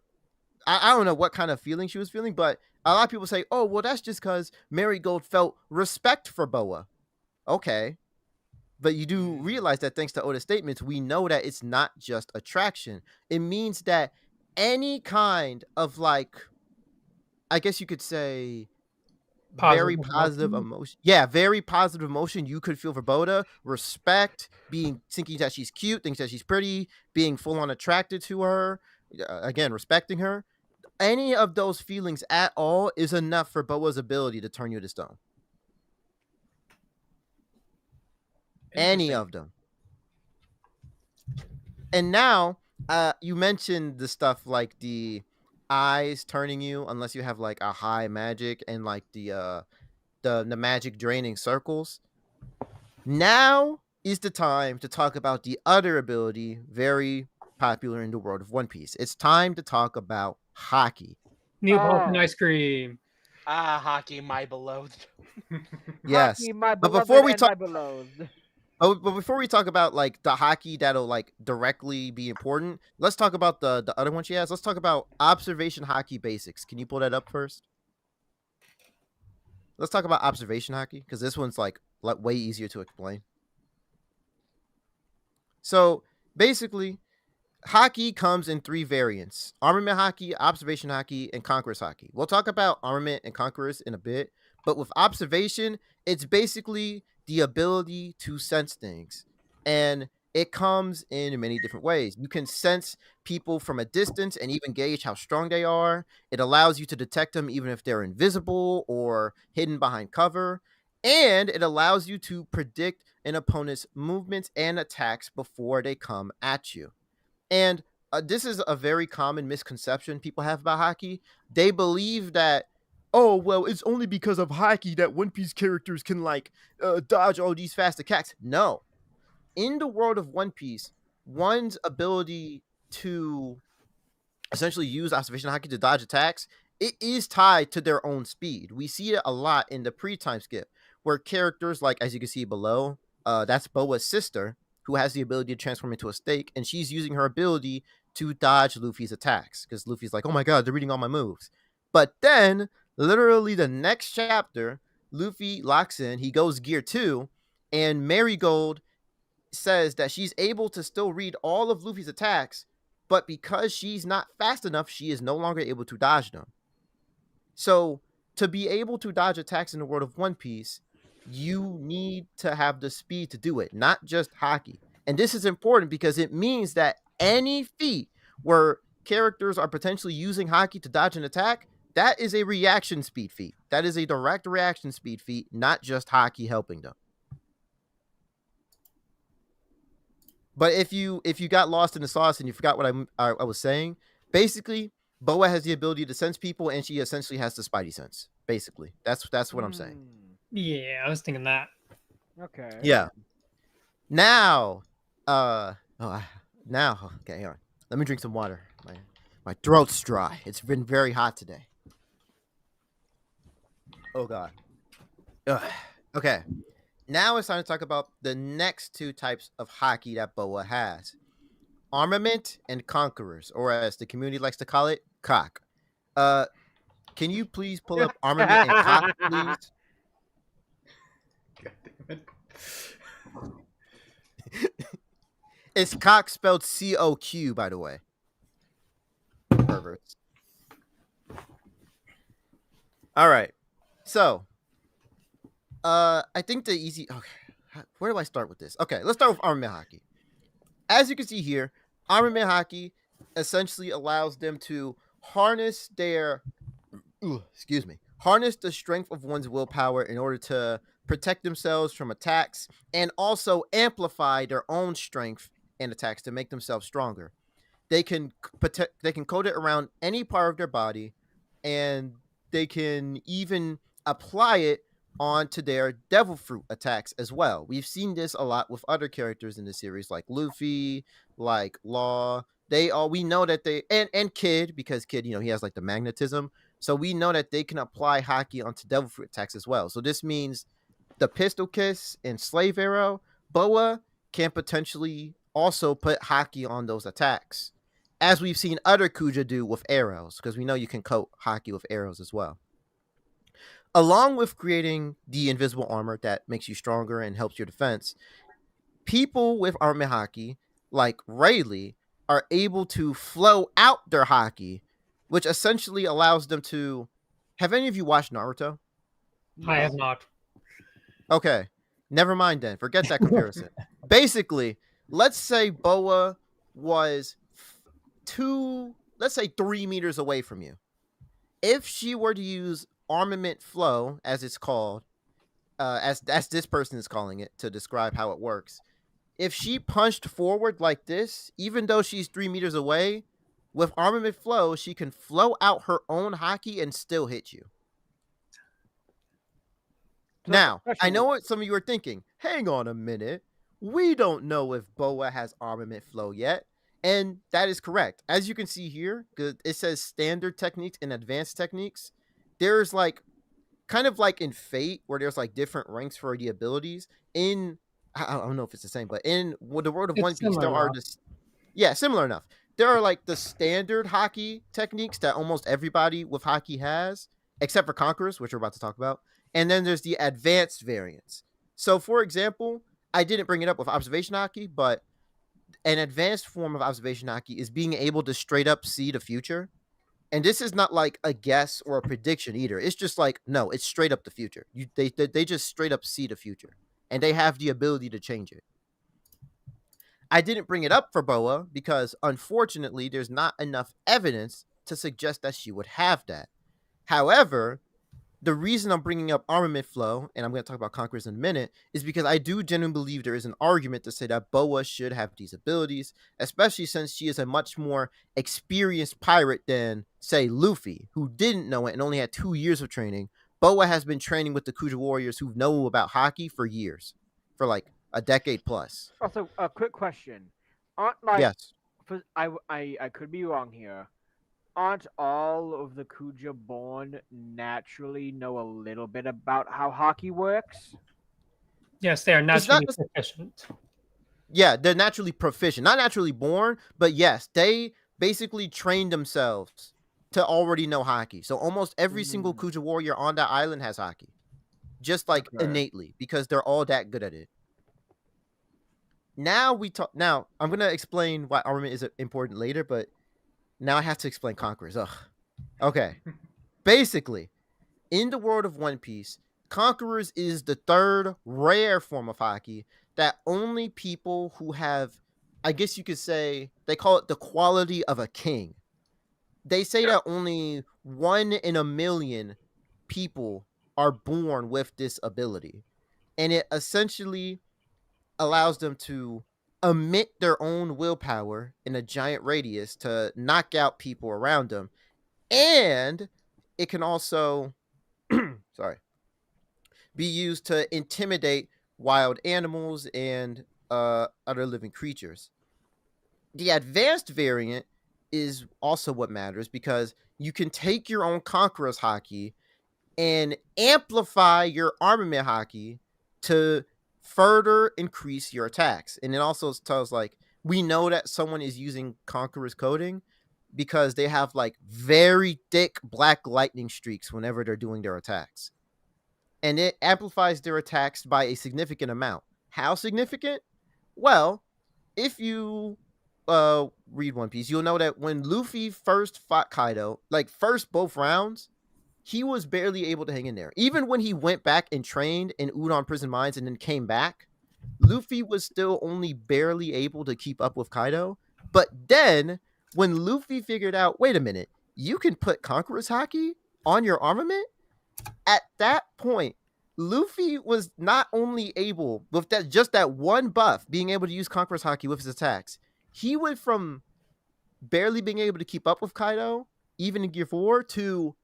don't know what kind of feeling she was feeling, but a lot of people say, oh, well, that's just because Marigold felt respect for Boa. Okay. But you do realize that thanks to Oda's statements, we know that it's not just attraction. It means that any kind of like, I guess you could say, very positive emotion. Yeah, very positive emotion you could feel for Boda. Respect, thinking that she's cute, thinks that she's pretty, being full on attracted to her, again, respecting her. Any of those feelings at all is enough for Boa's ability to turn you to stone. Any of them. And now, you mentioned the stuff like the eyes turning you unless you have like a high magic and like the magic draining circles. Now is the time to talk about the other ability very popular in the world of One Piece. It's time to talk about Haki. New Vulcan ice cream. Haki, my beloved. Yes. Haki, my But beloved before we and talk my beloved. but before we talk about like the Haki that'll like directly be important, let's talk about the other one she has. Let's talk about observation Haki basics. Can you pull that up first? Let's talk about observation Haki because this one's like way easier to explain. So basically, Haki comes in 3 variants: armament Haki, observation Haki, and conqueror's Haki. We'll talk about armament and conquerors in a bit, but with observation, it's basically the ability to sense things. And it comes in many different ways. You can sense people from a distance and even gauge how strong they are. It allows you to detect them even if they're invisible or hidden behind cover. And it allows you to predict an opponent's movements and attacks before they come at you. And this is a very common misconception people have about Haki. They believe that, oh, well, it's only because of Haki that One Piece characters can like dodge all these fast attacks. No. In the world of One Piece, one's ability to essentially use observation Haki to dodge attacks, it is tied to their own speed. We see it a lot in the pre-time skip, where characters like, as you can see below, that's Boa's sister, who has the ability to transform into a snake, and she's using her ability to dodge Luffy's attacks, because Luffy's like, oh my god, they're reading all my moves. But then, literally the next chapter, Luffy locks in, he goes gear 2, and Marigold says that she's able to still read all of Luffy's attacks, but because she's not fast enough, she is no longer able to dodge them. So, to be able to dodge attacks in the world of One Piece, you need to have the speed to do it, not just Haki. And this is important because it means that any feat where characters are potentially using Haki to dodge an attack, that is a reaction speed feat. That is a direct reaction speed feat, not just Haki helping them. But if you got lost in the sauce and you forgot what I was saying, basically, Boa has the ability to sense people, and she essentially has the Spidey sense. Basically, that's what I'm saying. Yeah, I was thinking that. Okay. Yeah. Now, okay, hang on. Let me drink some water. My throat's dry. It's been very hot today. Oh god. Ugh. Okay. Now it's time to talk about the next 2 types of Haki that Boa has: armament and conquerors, or as the community likes to call it, cock. Can you please pull up armament and cock, please? God damn it. It's cock spelled COQ, by the way. Perverts. All right. So, I think the easy. Okay, where do I start with this? Okay, let's start with armament hockey. As you can see here, armament hockey essentially allows them to harness their, harness the strength of one's willpower in order to protect themselves from attacks and also amplify their own strength and attacks to make themselves stronger. They can they can code it around any part of their body, and they can even apply it onto their devil fruit attacks as well. We've seen this a lot with other characters in the series, like Luffy, like Law. We know that they and Kid, because Kid, he has like the magnetism. So we know that they can apply hockey onto devil fruit attacks as well. So this means the pistol kiss and slave arrow, Boa can potentially also put hockey on those attacks, as we've seen other Kuja do with arrows, because we know you can coat hockey with arrows as well. Along with creating the invisible armor that makes you stronger and helps your defense, people with armor hockey, like Rayleigh, are able to flow out their hockey, which essentially allows them to. Have any of you watched Naruto? I have not. Okay, never mind then. Forget that comparison. Basically, let's say Boa was let's say 3 meters away from you. If she were to use armament flow, as it's called, as this person is calling it to describe how it works, if she punched forward like this, even though she's 3 meters away, with armament flow, she can flow out her own hockey and still hit you. Now, I know what some of you are thinking. Hang on a minute. We don't know if Boa has armament flow yet. And that is correct. As you can see here, it says standard techniques and advanced techniques. There's like, kind of like in Fate, where there's like different ranks for the abilities. I don't know if it's the same, but in the world of One Piece, there are similar enough. There are like the standard hockey techniques that almost everybody with hockey has, except for Conquerors, which we're about to talk about. And then there's the advanced variants. So, for example, I didn't bring it up with observation hockey, but an advanced form of observation hockey is being able to straight up see the future. And this is not like a guess or a prediction either. It's just like, no, it's straight up the future. They just straight up see the future. And they have the ability to change it. I didn't bring it up for Boa because, unfortunately, there's not enough evidence to suggest that she would have that. However, the reason I'm bringing up armament flow, and I'm going to talk about Conquerors in a minute, is because I do genuinely believe there is an argument to say that Boa should have these abilities, especially since she is a much more experienced pirate than, say, Luffy, who didn't know it and only had 2 years of training. Boa has been training with the Kuja warriors who know about hockey for years, for like a decade plus. Also, a quick question. Yes. I could be wrong here. Aren't all of the Kuja born naturally know a little bit about how hockey works? Yes, they are naturally proficient. Yeah, they're naturally proficient. Not naturally born, but yes, they basically train themselves to already know hockey. So almost every single Kuja warrior on that island has hockey. Just like innately, because they're all that good at it. Now I'm going to explain why armament is important later, but now I have to explain Conquerors. Ugh. Okay. Basically, in the world of One Piece, Conquerors is the third rare form of hockey that only people who have, I guess you could say, they call it the quality of a king. They say that only 1 in a million people are born with this ability. And it essentially allows them to emit their own willpower in a giant radius to knock out people around them. And it can also be used to intimidate wild animals and other living creatures. The advanced variant is also what matters, because you can take your own Conqueror's hockey and amplify your armament hockey to further increase your attacks. And it also tells, like, we know that someone is using Conqueror's coding, because they have like very thick black lightning streaks whenever they're doing their attacks. And it amplifies their attacks by a significant amount. How significant? Well, if you read One Piece, you'll know that when Luffy first fought Kaido, like first both rounds, he was barely able to hang in there. Even when he went back and trained in Udon Prison Mines and then came back, Luffy was still only barely able to keep up with Kaido. But then, when Luffy figured out, wait a minute, you can put Conqueror's Haki on your armament? At that point, Luffy was not only able, with that just that one buff, being able to use Conqueror's Haki with his attacks, he went from barely being able to keep up with Kaido, even in Gear 4, to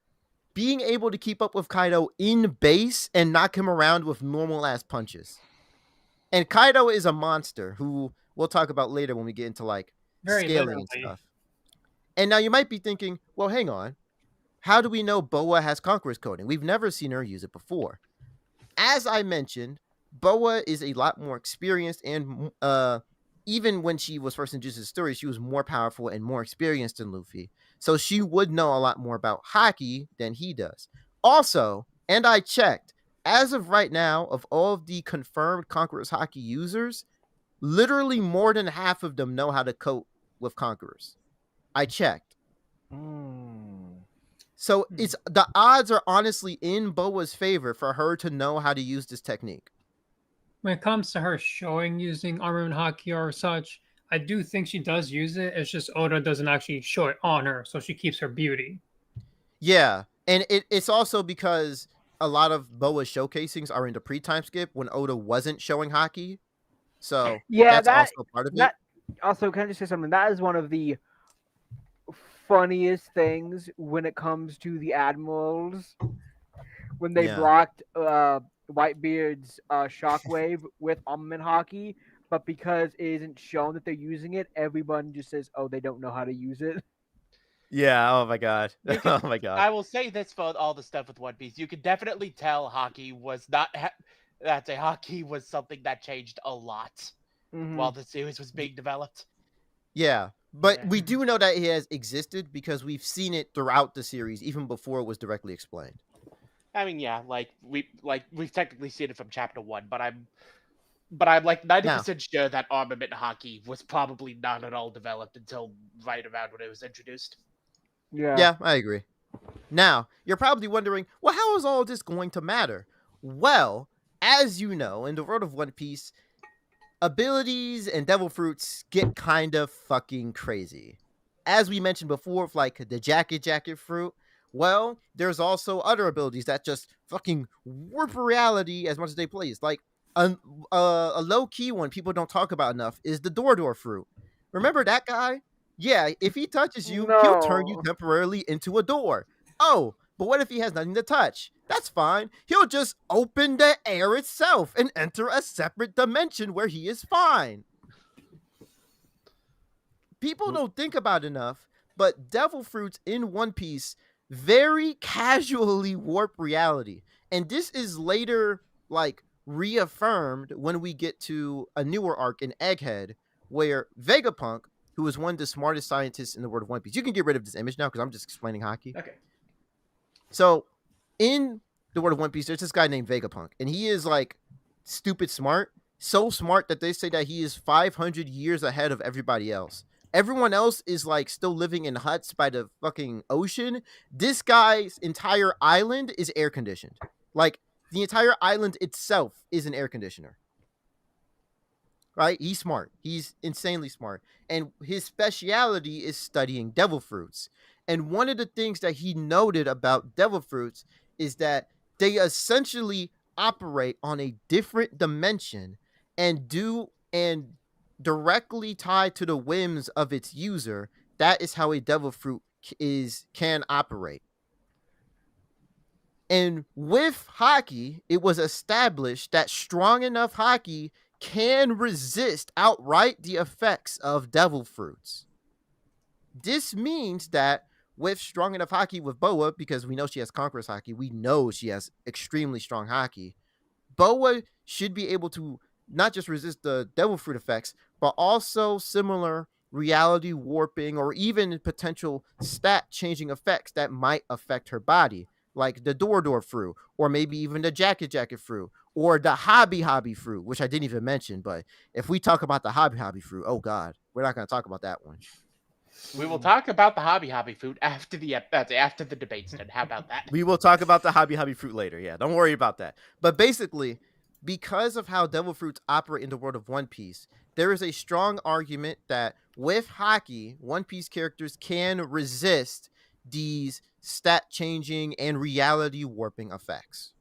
being able to keep up with Kaido in base and knock him around with normal ass punches. And Kaido is a monster who we'll talk about later when we get into like Very scaling literally. and stuff. And now you might be thinking, well, hang on. How do we know Boa has Conqueror's coding? We've never seen her use it before. As I mentioned, Boa is a lot more experienced, and even when she was first introduced to the story, she was more powerful and more experienced than Luffy. So she would know a lot more about Haki than he does. Also, and I checked, as of right now, of all of the confirmed Conqueror's Haki users, literally more than half of them know how to cope with Conquerors. I checked. So it's the odds are honestly in Boa's favor for her to know how to use this technique. When it comes to her showing using armament haki or such, I do think she does use it. It's just Oda doesn't actually show it on her, so she keeps her beauty. Yeah, and it's also because a lot of Boa's showcasings are in the pre-time skip when Oda wasn't showing Haki. So Yeah, that's also part of it. Also, can I just say something? That is one of the funniest things when it comes to the admirals when they blocked Whitebeard's shockwave with armament hockey, but because it isn't shown that they're using it, everyone just says, "Oh, they don't know how to use it." Yeah. Oh my god. Oh my god. I will say this for all the stuff with One Piece: you could definitely tell hockey was not that hockey was something that changed a lot while the series was being developed. Yeah. But we do know that it has existed because we've seen it throughout the series, even before it was directly explained. I mean, yeah, we've technically seen it from chapter 1, but I'm like 90% sure that armament hockey was probably not at all developed until right around when it was introduced. Yeah, I agree. Now, you're probably wondering, well, how is all this going to matter? Well, as you know, in the world of One Piece, abilities and devil fruits get kind of fucking crazy. As we mentioned before, with like the jacket fruit, well, there's also other abilities that just fucking warp reality as much as they please. Like a low-key one people don't talk about enough is the door fruit. Remember that guy? Yeah, if he touches you, he'll turn you temporarily into a door. Oh, but what if he has nothing to touch? That's fine. He'll just open the air itself and enter a separate dimension where he is fine. People don't think about enough, but devil fruits in One Piece very casually warp reality. And this is later like reaffirmed when we get to a newer arc in Egghead, where Vegapunk, who is one of the smartest scientists in the world of One Piece. You can get rid of this image now because I'm just explaining hockey. Okay. So, in the world of One Piece, there's this guy named Vegapunk, and he is like stupid smart. So smart that they say that he is 500 years ahead of everybody else. Everyone else is like still living in huts by the fucking ocean. This guy's entire island is air conditioned. Like, the entire island itself is an air conditioner. Right? He's smart. He's insanely smart. And his speciality is studying devil fruits. And one of the things that he noted about devil fruits is that they essentially operate on a different dimension and directly tied to the whims of its user. That is how a devil fruit can operate. And with hockey, it was established that strong enough hockey can resist outright the effects of devil fruits. This means that with strong enough hockey with Boa, because we know she has Conqueror's Haki, we know she has extremely strong hockey, Boa should be able to not just resist the devil fruit effects, but also similar reality warping, or even potential stat changing effects that might affect her body, like the door fruit, or maybe even the jacket fruit, or the hobby fruit, which I didn't even mention. But if we talk about the hobby fruit, oh god, we're not going to talk about that one. We will talk about the hobby food after the debate's done. How about that? We will talk about the hobby fruit later. Yeah, don't worry about that. But basically, because of how devil fruits operate in the world of One Piece, there is a strong argument that with hockey, One Piece characters can resist these stat changing and reality warping effects.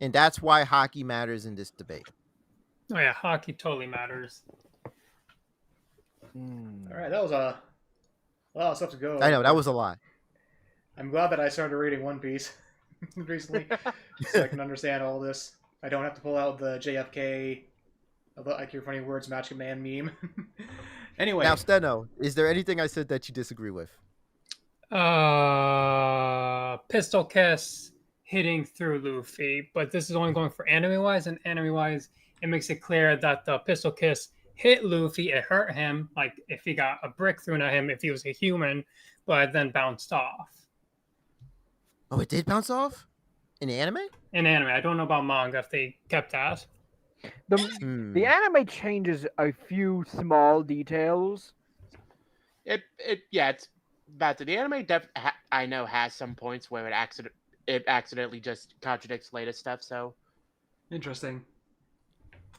And that's why hockey matters in this debate. Oh yeah, hockey totally matters. All right, that was a lot of stuff to go. I know, that was a lot. I'm glad that I started reading One Piece recently, so I can understand all this. I don't have to pull out the JFK, like your funny words, Magic Man meme. Anyway, Now, Steno, is there anything I said that you disagree with? Pistol Kiss hitting through Luffy, but this is only going for anime-wise, and anime-wise, it makes it clear that the Pistol Kiss hit Luffy, it hurt him, like if he got a brick thrown at him, if he was a human, but then bounced off. Oh, it did bounce off? In the anime? In anime, I don't know about manga if they kept that. The anime changes a few small details. It's the anime I know has some points where it accidentally just contradicts latest stuff. So interesting.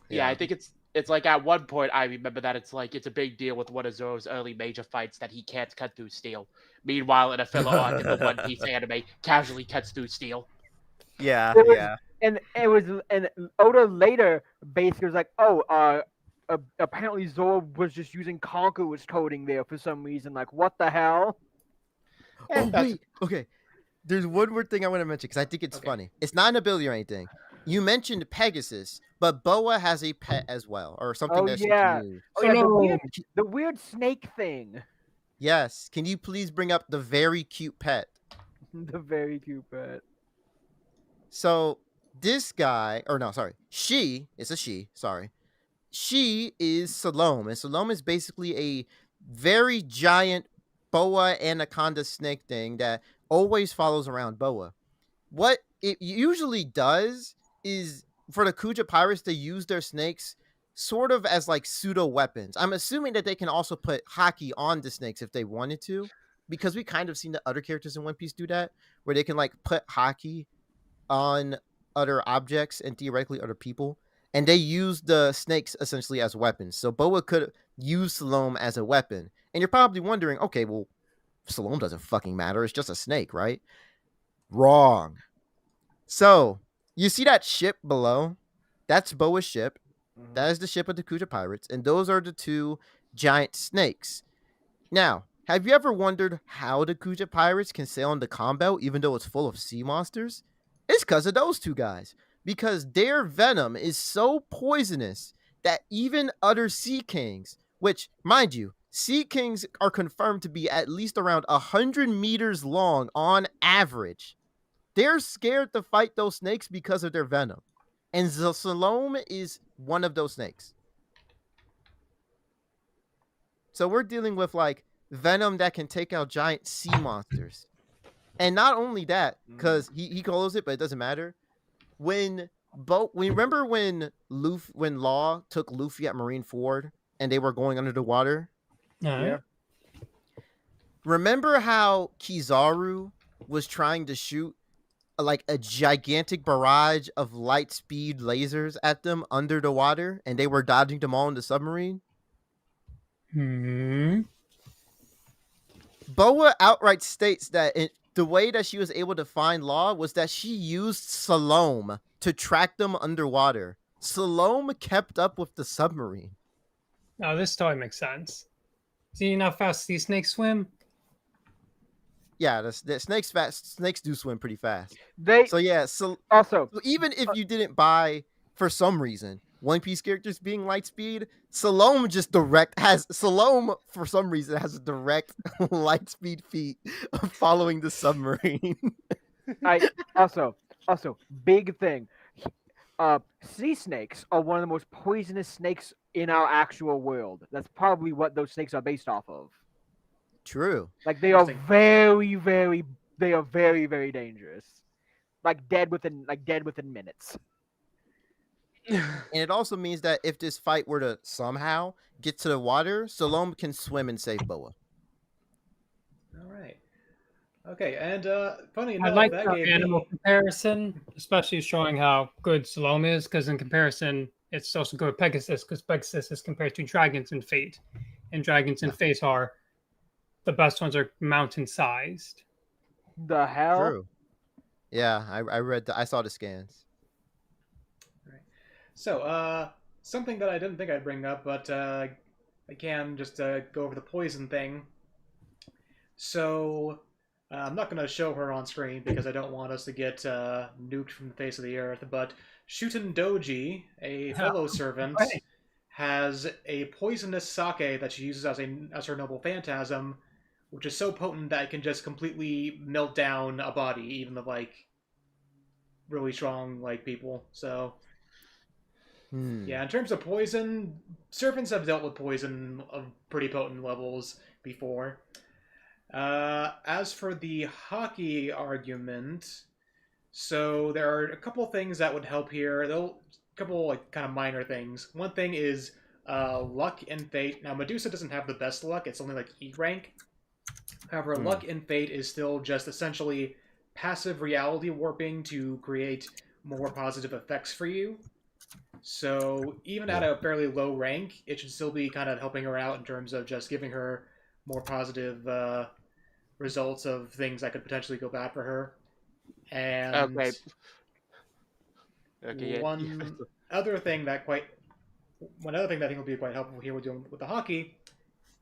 Yeah, I think it's like at one point I remember that it's a big deal with one of Zoro's early major fights that he can't cut through steel. Meanwhile, in a filler arc in the One Piece anime, casually cuts through steel. Yeah, And Oda later basically was like, apparently Zoro was just using Conqueror's coding there for some reason. Like, what the hell? Oh, wait. Okay. There's one more thing I want to mention because I think it's funny. It's not an ability or anything. You mentioned Pegasus, but Boa has a pet as well, or something that she can use. The weird snake thing. Yes. Can you please bring up the very cute pet? The very cute pet. So this guy, she is Salome, and Salome is basically a very giant boa anaconda snake thing that always follows around Boa. What it usually does is, for the Kuja pirates, they use their snakes sort of as like pseudo weapons. I'm assuming that they can also put haki on the snakes if they wanted to, because we kind of seen the other characters in One Piece do that, where they can like put haki on other objects and theoretically other people, and they use the snakes essentially as weapons. So Boa could use Salome as a weapon. And you're probably wondering, okay, well, Salome doesn't fucking matter. It's just a snake, right? Wrong. So you see that ship below? That's Boa's ship. Mm-hmm. That is the ship of the Kuja pirates, and those are the two giant snakes. Now, have you ever wondered how the Kuja pirates can sail on the calm belt even though it's full of sea monsters? It's because of those two guys. Because their venom is so poisonous that even other sea kings, which, mind you, sea kings are confirmed to be at least around 100 meters long on average, they're scared to fight those snakes because of their venom. And Salome is one of those snakes. So we're dealing with like venom that can take out giant sea monsters. And not only that, because he calls it, but it doesn't matter. Remember when Law took Luffy at Marineford and they were going under the water? Yeah. Remember how Kizaru was trying to shoot like a gigantic barrage of light speed lasers at them under the water, and they were dodging them all in the submarine? Boa outright states that the way that she was able to find Law was that she used Salome to track them underwater. Salome kept up with the submarine. Oh, this story makes sense. See how fast these snakes swim? Yeah, the snakes do swim pretty fast. So even if you didn't buy, for some reason, One Piece characters being light speed, Salome for some reason has a direct light speed feat of following the submarine. Also, big thing. Sea snakes are one of the most poisonous snakes in our actual world. That's probably what those snakes are based off of. True. Like they are Interesting. very, very dangerous. Like dead within minutes. And it also means that if this fight were to somehow get to the water, Salome can swim and save Boa. All right. Okay, and funny I enough, like that the gave animal me. comparison, especially showing how good Salome is, because in comparison, it's also good with Pegasus, because Pegasus is compared to dragons in Fate. And dragons in Fate are the best ones are mountain sized. The hell? True. Yeah, I read. I saw the scans. So, something that I didn't think I'd bring up, but I can just go over the poison thing. So, I'm not going to show her on screen because I don't want us to get nuked from the face of the earth, but Shuten Doji, a fellow servant, Right. has a poisonous sake that she uses as her noble phantasm, which is so potent that it can just completely melt down a body, even of like really strong like people. So yeah, in terms of poison, servants have dealt with poison of pretty potent levels before. As for the hockey argument, so there are a couple things that would help here. A couple like kind of minor things. One thing is luck and fate. Now Medusa doesn't have the best luck; it's only like E rank. However, luck and fate is still just essentially passive reality warping to create more positive effects for you. So even at a fairly low rank, it should still be kind of helping her out in terms of just giving her more positive results of things that could potentially go bad for her. And Okay. Okay. one other thing that I think will be quite helpful here with doing with the hockey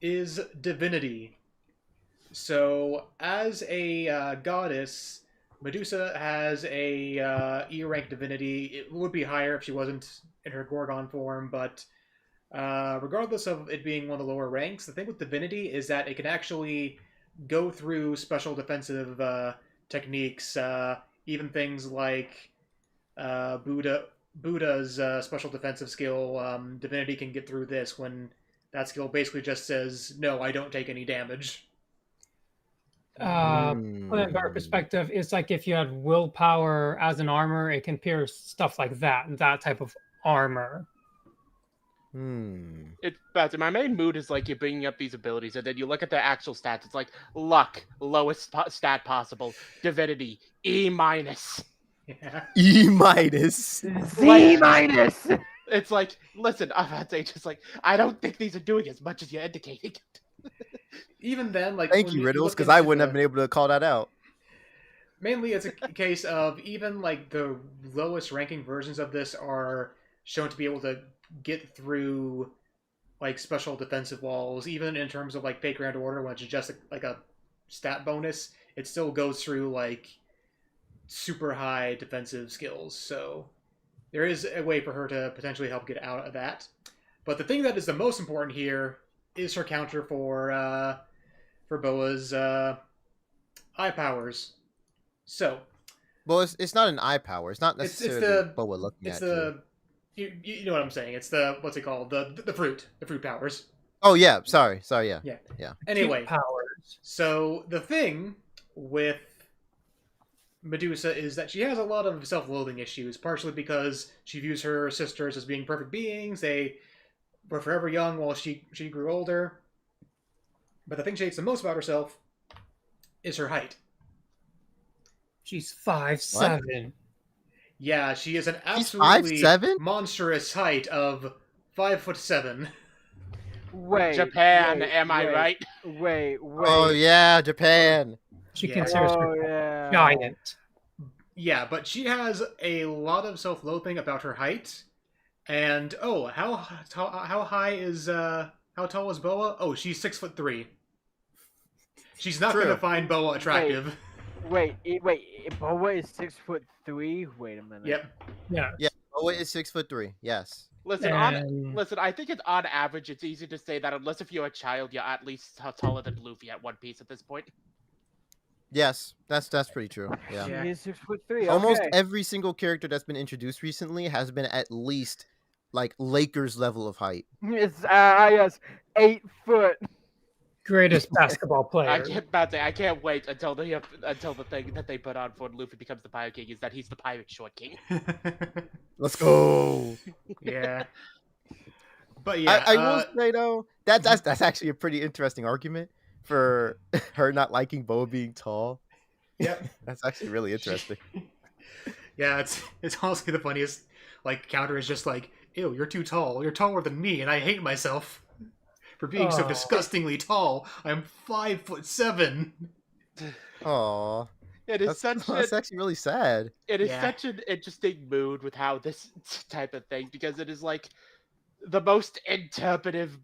is divinity. So as a goddess, Medusa has a E rank divinity. It would be higher if she wasn't in her Gorgon form, but regardless of it being one of the lower ranks, the thing with divinity is that it can actually go through special defensive techniques, even things like Buddha's special defensive skill. Divinity can get through this when that skill basically just says, "No, I don't take any damage." Put it in better perspective, it's like if you had willpower as an armor, it can pierce stuff like that type of armor. But my main mood is like you're bringing up these abilities, and then you look at the actual stats. It's like luck, lowest stat possible. Divinity, E minus. Yeah. E minus. Z minus. It's like, listen, I'm about to say, just like, I don't think these are doing as much as you're indicating. Even then, like Thank when you, you Riddles, look because I into wouldn't have been able to call that out. Mainly, it's a case of even like the lowest ranking versions of this are shown to be able to get through like special defensive walls, even in terms of like fake grand order, which is just like a stat bonus. It still goes through like super high defensive skills. So there is a way for her to potentially help get out of that. But the thing that is the most important here is her counter for Boa's eye powers. So, well, it's not an eye power. It's not necessarily Boa looking it's at the you know what I'm saying. It's the what's it called? The fruit powers. Oh yeah, sorry, yeah. Anyway, powers. So the thing with Medusa is that she has a lot of self-loathing issues, partially because she views her sisters as being perfect beings. They were forever young while she grew older. But the thing she hates the most about herself is her height. She's 5'7". Yeah, she is an absolutely 5'7"? monstrous height of 5'7". Wait. Japan, am I right? Wait. Oh yeah, Japan. She Yeah. considers her giant. Yeah, but she has a lot of self-loathing about her height. And how high is how tall is Boa? Oh, she's 6'3". She's not going to find Boa attractive. Wait. Boa is 6'3". Wait a minute. Yep. Yeah. Yeah, Boa is 6'3". Yes. Listen, I think it's on average, it's easy to say that unless if you're a child, you're at least taller than Luffy at One Piece at this point. Yes, that's pretty true. Yeah. Yeah. She is 6'3". Almost Okay. every single character that's been introduced recently has been at least like Lakers level of height. It's yes, 8 foot. Greatest basketball I player. can't about to say, I can't wait until the thing that they put on for when Luffy becomes the Pirate King is that he's the Pirate Short King. Let's go. Yeah. But yeah, I will say though, that's actually a pretty interesting argument for her not liking Boa being tall. Yep. That's actually really interesting. Yeah, it's honestly the funniest. Like counter is just like, ew, you're too tall. You're taller than me, and I hate myself for being so Oh. disgustingly tall. I'm 5'7". Aw, It is that's actually really sad. it is Yeah. such an interesting mood with how this type of thing, because it is like the most interpretive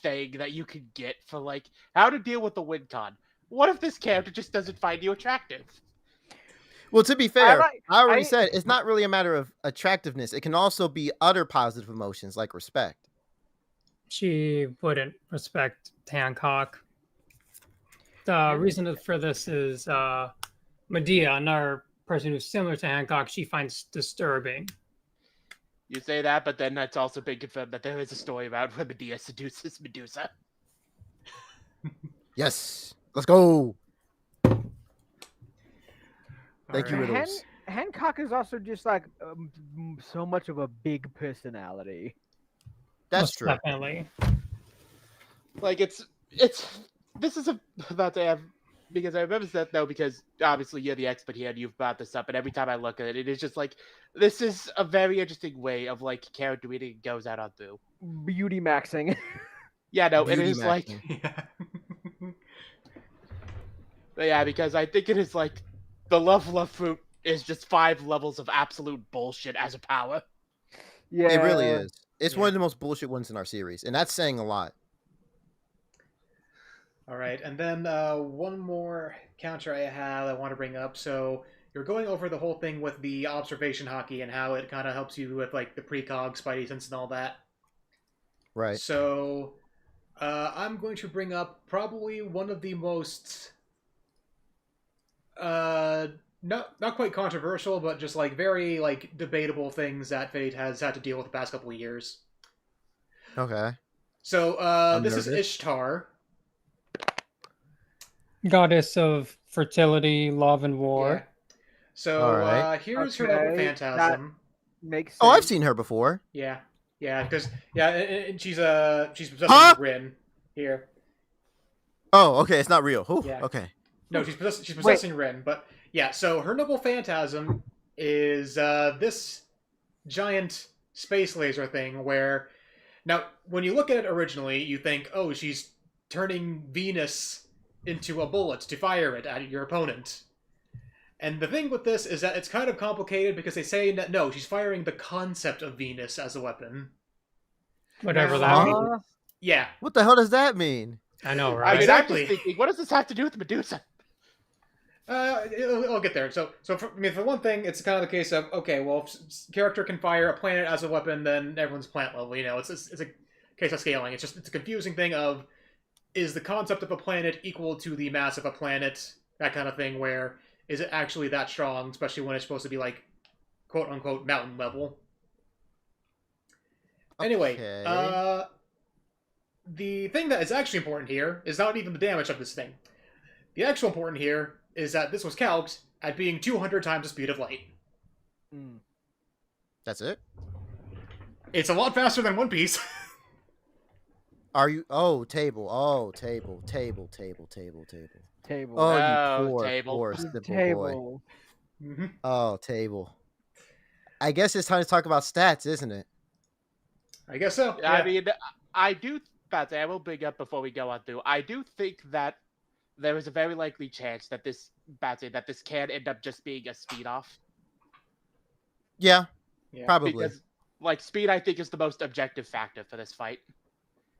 thing that you can get for like how to deal with the win con. What if this character just doesn't find you attractive? Well, to be fair, like- I already I- said it's not really a matter of attractiveness. It can also be other positive emotions like respect. She wouldn't respect Hancock. The reason for this is Medea, another person who's similar to Hancock, she finds disturbing. You say that, but then that's also been confirmed that there is a story about where Medea seduces Medusa. Yes, let's go. Thank you, Alright. Riddles. Hancock is also just like so much of a big personality. That's Most true. Definitely. Like this is about to have, because I remember that though, because obviously you're the expert here and you've brought this up, and every time I look at it, it is just like this is a very interesting way of like character reading goes out on Boo. Beauty maxing. Yeah, no, it Beauty is like maxing. Yeah. yeah, because I think it is like the love fruit is just 5 levels of absolute bullshit as a power. Yeah, It really is. It's Yeah. one of the most bullshit ones in our series, and that's saying a lot. All right, and then one more counter I have I want to bring up. So you're going over the whole thing with the observation hockey and how it kind of helps you with like the precog, spidey sense, and all that. Right. So I'm going to bring up probably one of the most not quite controversial, but just like very like debatable things that Fate has had to deal with the past couple of years. Okay. So I'm this is nervous. Ishtar. Goddess of fertility, love, and war. Yeah. So All right. here's her noble Okay, phantasm. makes sense. Oh, I've seen her before. Yeah, because and she's possessing Huh? Rin here. Oh, okay. It's not real. Ooh, Yeah. Okay. No, she's possessing Rin, but yeah. So her noble phantasm is this giant space laser thing. Where now, when you look at it originally, you think, oh, she's turning Venus into a bullet to fire it at your opponent. And the thing with this is that it's kind of complicated because they say that no, she's firing the concept of Venus as a weapon. Whatever Huh? that means. Yeah, What the hell does that mean? I know, I right? mean, Exactly. I'm just thinking, what does this have to do with Medusa? I'll get there. So for one thing, it's kind of the case of okay, well, if character can fire a planet as a weapon, then everyone's plant level. You know, it's a case of scaling. It's a confusing thing of is the concept of a planet equal to the mass of a planet? That kind of thing. Where is it actually that strong, especially when it's supposed to be like quote unquote mountain level? Anyway, Okay. the thing that is actually important here is not even the damage of this thing. The actual important here is that this was calced at being 200 times the speed of light. Mm. That's it. It's a lot faster than One Piece. Are you? Oh, table. Oh, table. Table. Table. Oh, Oh, you poor, table. poor simple boy. Table. Mhm. Oh, table. I guess it's time to talk about stats, isn't it? I guess so. I Yeah. mean, I do, Patsy, I will bring up before we go on through. I do think that there is a very likely chance that this, Patsy, that this can end up just being a speed off. Yeah, Yeah. probably. Because, like, speed, I think, is the most objective factor for this fight.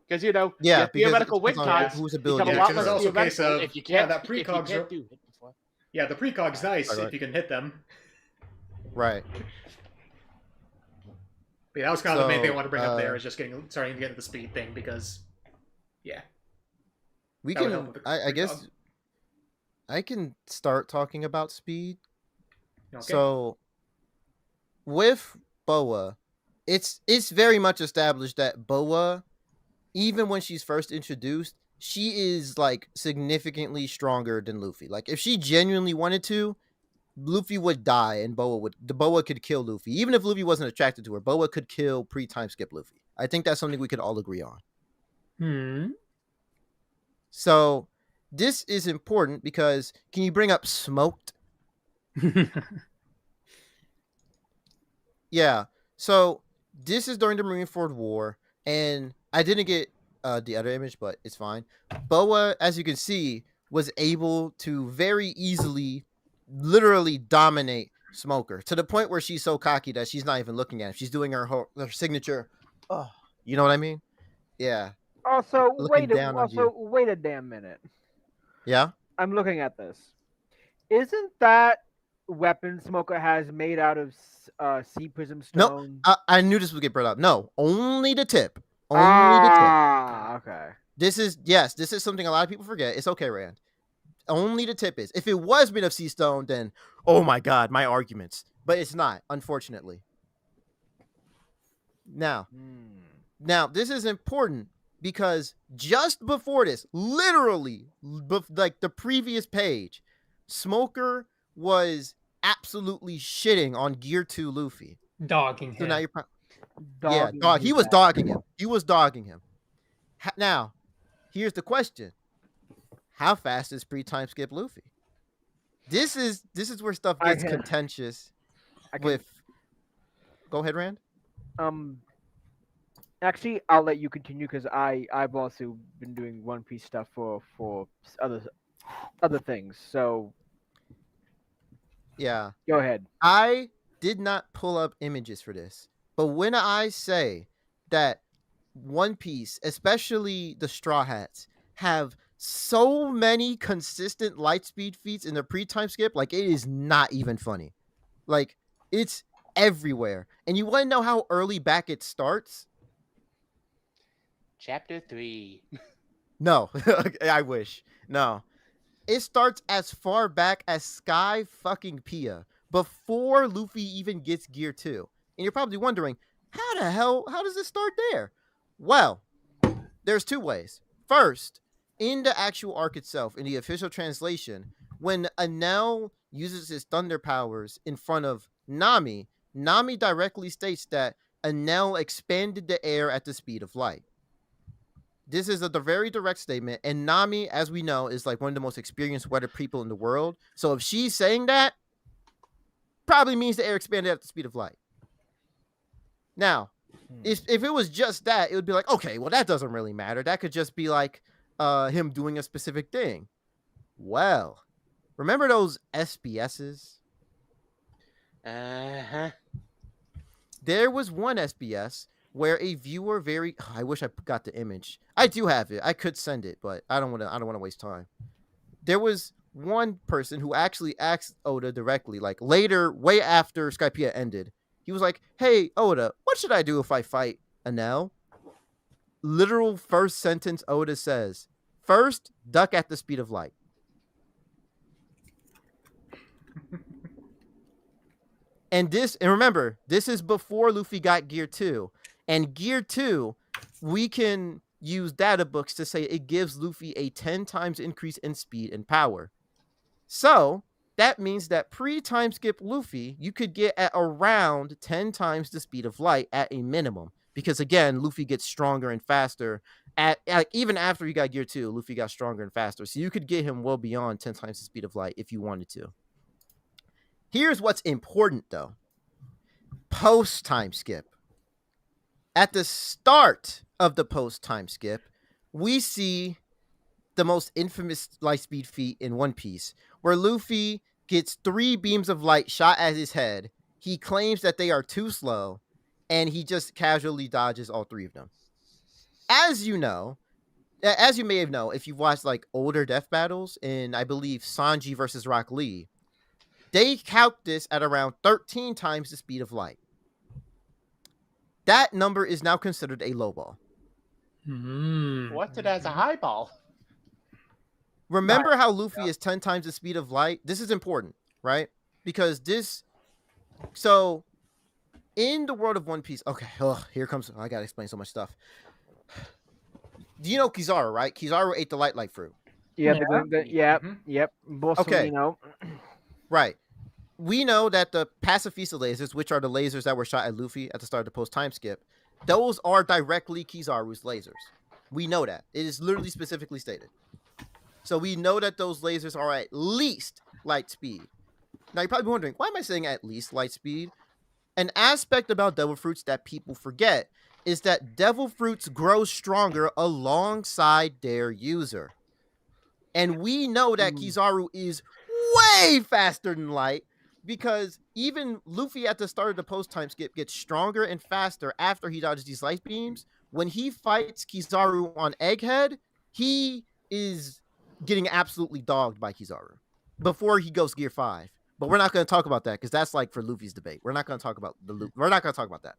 Because, you know, Yeah, your because theoretical it win depends on cons whose become ability a Yeah, lot 'cause less it's also a case theoretical of- if you yeah, can't, that if you precog's can't do it before. Yeah, the precog's nice Right. if you can hit them. Right. But yeah, that was kind of the main thing I So, wanted to bring up there is just starting to get into the speed thing because, yeah. We That would can. help with the I guess. precog. I can start talking about speed. Okay. So with Boa, it's very much established that Boa, even when she's first introduced, she is like significantly stronger than Luffy. Like if she genuinely wanted to, Luffy would die and Boa could kill Luffy. Even if Luffy wasn't attracted to her, Boa could kill pre-time skip Luffy. I think that's something we could all agree on. So this is important because can you bring up Smoked? Yeah. So this is during the Marineford War, and I didn't get the other image, but it's fine. Boa, as you can see, was able to very easily, literally dominate Smoker to the point where she's so cocky that she's not even looking at him. She's doing her signature. Oh, you know what I mean? Yeah. Also, Looking down on you. wait a damn minute. Yeah. I'm looking at this. Isn't that weapon Smoker has made out of sea prism No, stone? I knew this would get brought up. No, only the tip. Only the tip. Ah, okay. This is something a lot of people forget. It's okay, Rand. Only the tip is. If it was made of sea stone, then oh my god, my arguments. But it's not, unfortunately. Now this is important because just before this, literally, like the previous page, Smoker was absolutely shitting on Gear 2 Luffy. Dogging him. So now you're Dogging he was dogging him. He was dogging him. Now, here's the question. How fast is pre-time skip Luffy? This is where stuff gets contentious with. Go ahead, Rand. Actually, I'll let you continue because I've also been doing One Piece stuff for other things. So yeah, go ahead. I did not pull up images for this, but when I say that One Piece, especially the Straw Hats, have so many consistent light speed feats in their pre-time skip, like it is not even funny. Like it's everywhere. And you want to know how early back it starts? Chapter 3. No, I wish. No. It starts as far back as Sky fucking Pia, before Luffy even gets Gear 2. And you're probably wondering, how does it start there? Well, there's two ways. First, in the actual arc itself, in the official translation, when Enel uses his thunder powers in front of Nami, Nami directly states that Enel expanded the air at the speed of light. This is a very direct statement, and Nami, as we know, is like one of the most experienced weather people in the world. So if she's saying that, probably means the air expanded at the speed of light. Now, if it was just that, it would be like, okay, well, that doesn't really matter. That could just be like him doing a specific thing. Well, remember those SBSs? Uh-huh. There was one SBS where a viewer I wish I got the image. I do have it. I could send it, but I don't want to waste time. There was one person who actually asked Oda directly, like later, way after Skypiea ended. He was like, "Hey, Oda, what should I do if I fight Enel?" Literal first sentence Oda says, "First, duck at the speed of light." And remember, this is before Luffy got Gear 2. And Gear 2, we can use data books to say it gives Luffy a 10 times increase in speed and power. So, that means that pre-time skip Luffy, you could get at around 10 times the speed of light at a minimum. Because again, Luffy gets stronger and faster. Even after he got Gear 2, Luffy got stronger and faster. So you could get him well beyond 10 times the speed of light if you wanted to. Here's what's important, though. Post-time skip. At the start of the post-time skip, we see the most infamous light speed feat in One Piece, where Luffy gets 3 beams of light shot at his head. He claims that they are too slow, and he just casually dodges all 3 of them. As you may have known, if you've watched like older death battles in, I believe, Sanji versus Rock Lee, they count this at around 13 times the speed of light. That number is now considered a low ball. What's it as a high ball? Remember how Luffy is 10 times the speed of light? This is important, right? Because so in the world of One Piece, okay, here comes, I gotta explain so much stuff. Do you know Kizaru, right? Kizaru ate the light fruit. Yeah, Yeah. yep. Okay. Bolsonaro. Right. We know that the pacifista lasers, which are the lasers that were shot at Luffy at the start of the post time skip, those are directly Kizaru's lasers. We know that. It is literally specifically stated. So we know that those lasers are at least light speed. Now you're probably wondering, why am I saying at least light speed? An aspect about devil fruits that people forget is that devil fruits grow stronger alongside their user. And we know that Kizaru is way faster than light, because even Luffy at the start of the post time skip gets stronger and faster after he dodges these light beams. When he fights Kizaru on Egghead, he is getting absolutely dogged by Kizaru before he goes Gear 5. But we're not going to talk about that because that's like for Luffy's debate. We're not going to talk about that.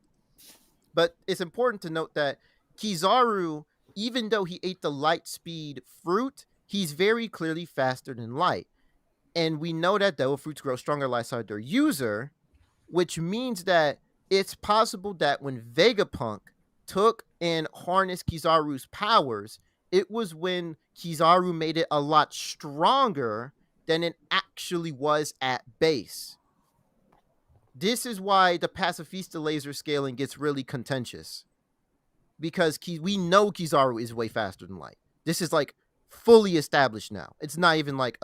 But it's important to note that Kizaru, even though he ate the light speed fruit, he's very clearly faster than light. And we know that devil fruits grow stronger alongside their user, which means that it's possible that when Vegapunk took and harnessed Kizaru's powers, it was when Kizaru made it a lot stronger than it actually was at base. This is why the pacifista laser scaling gets really contentious, because we know Kizaru is way faster than light. This is like fully established now. It's not even like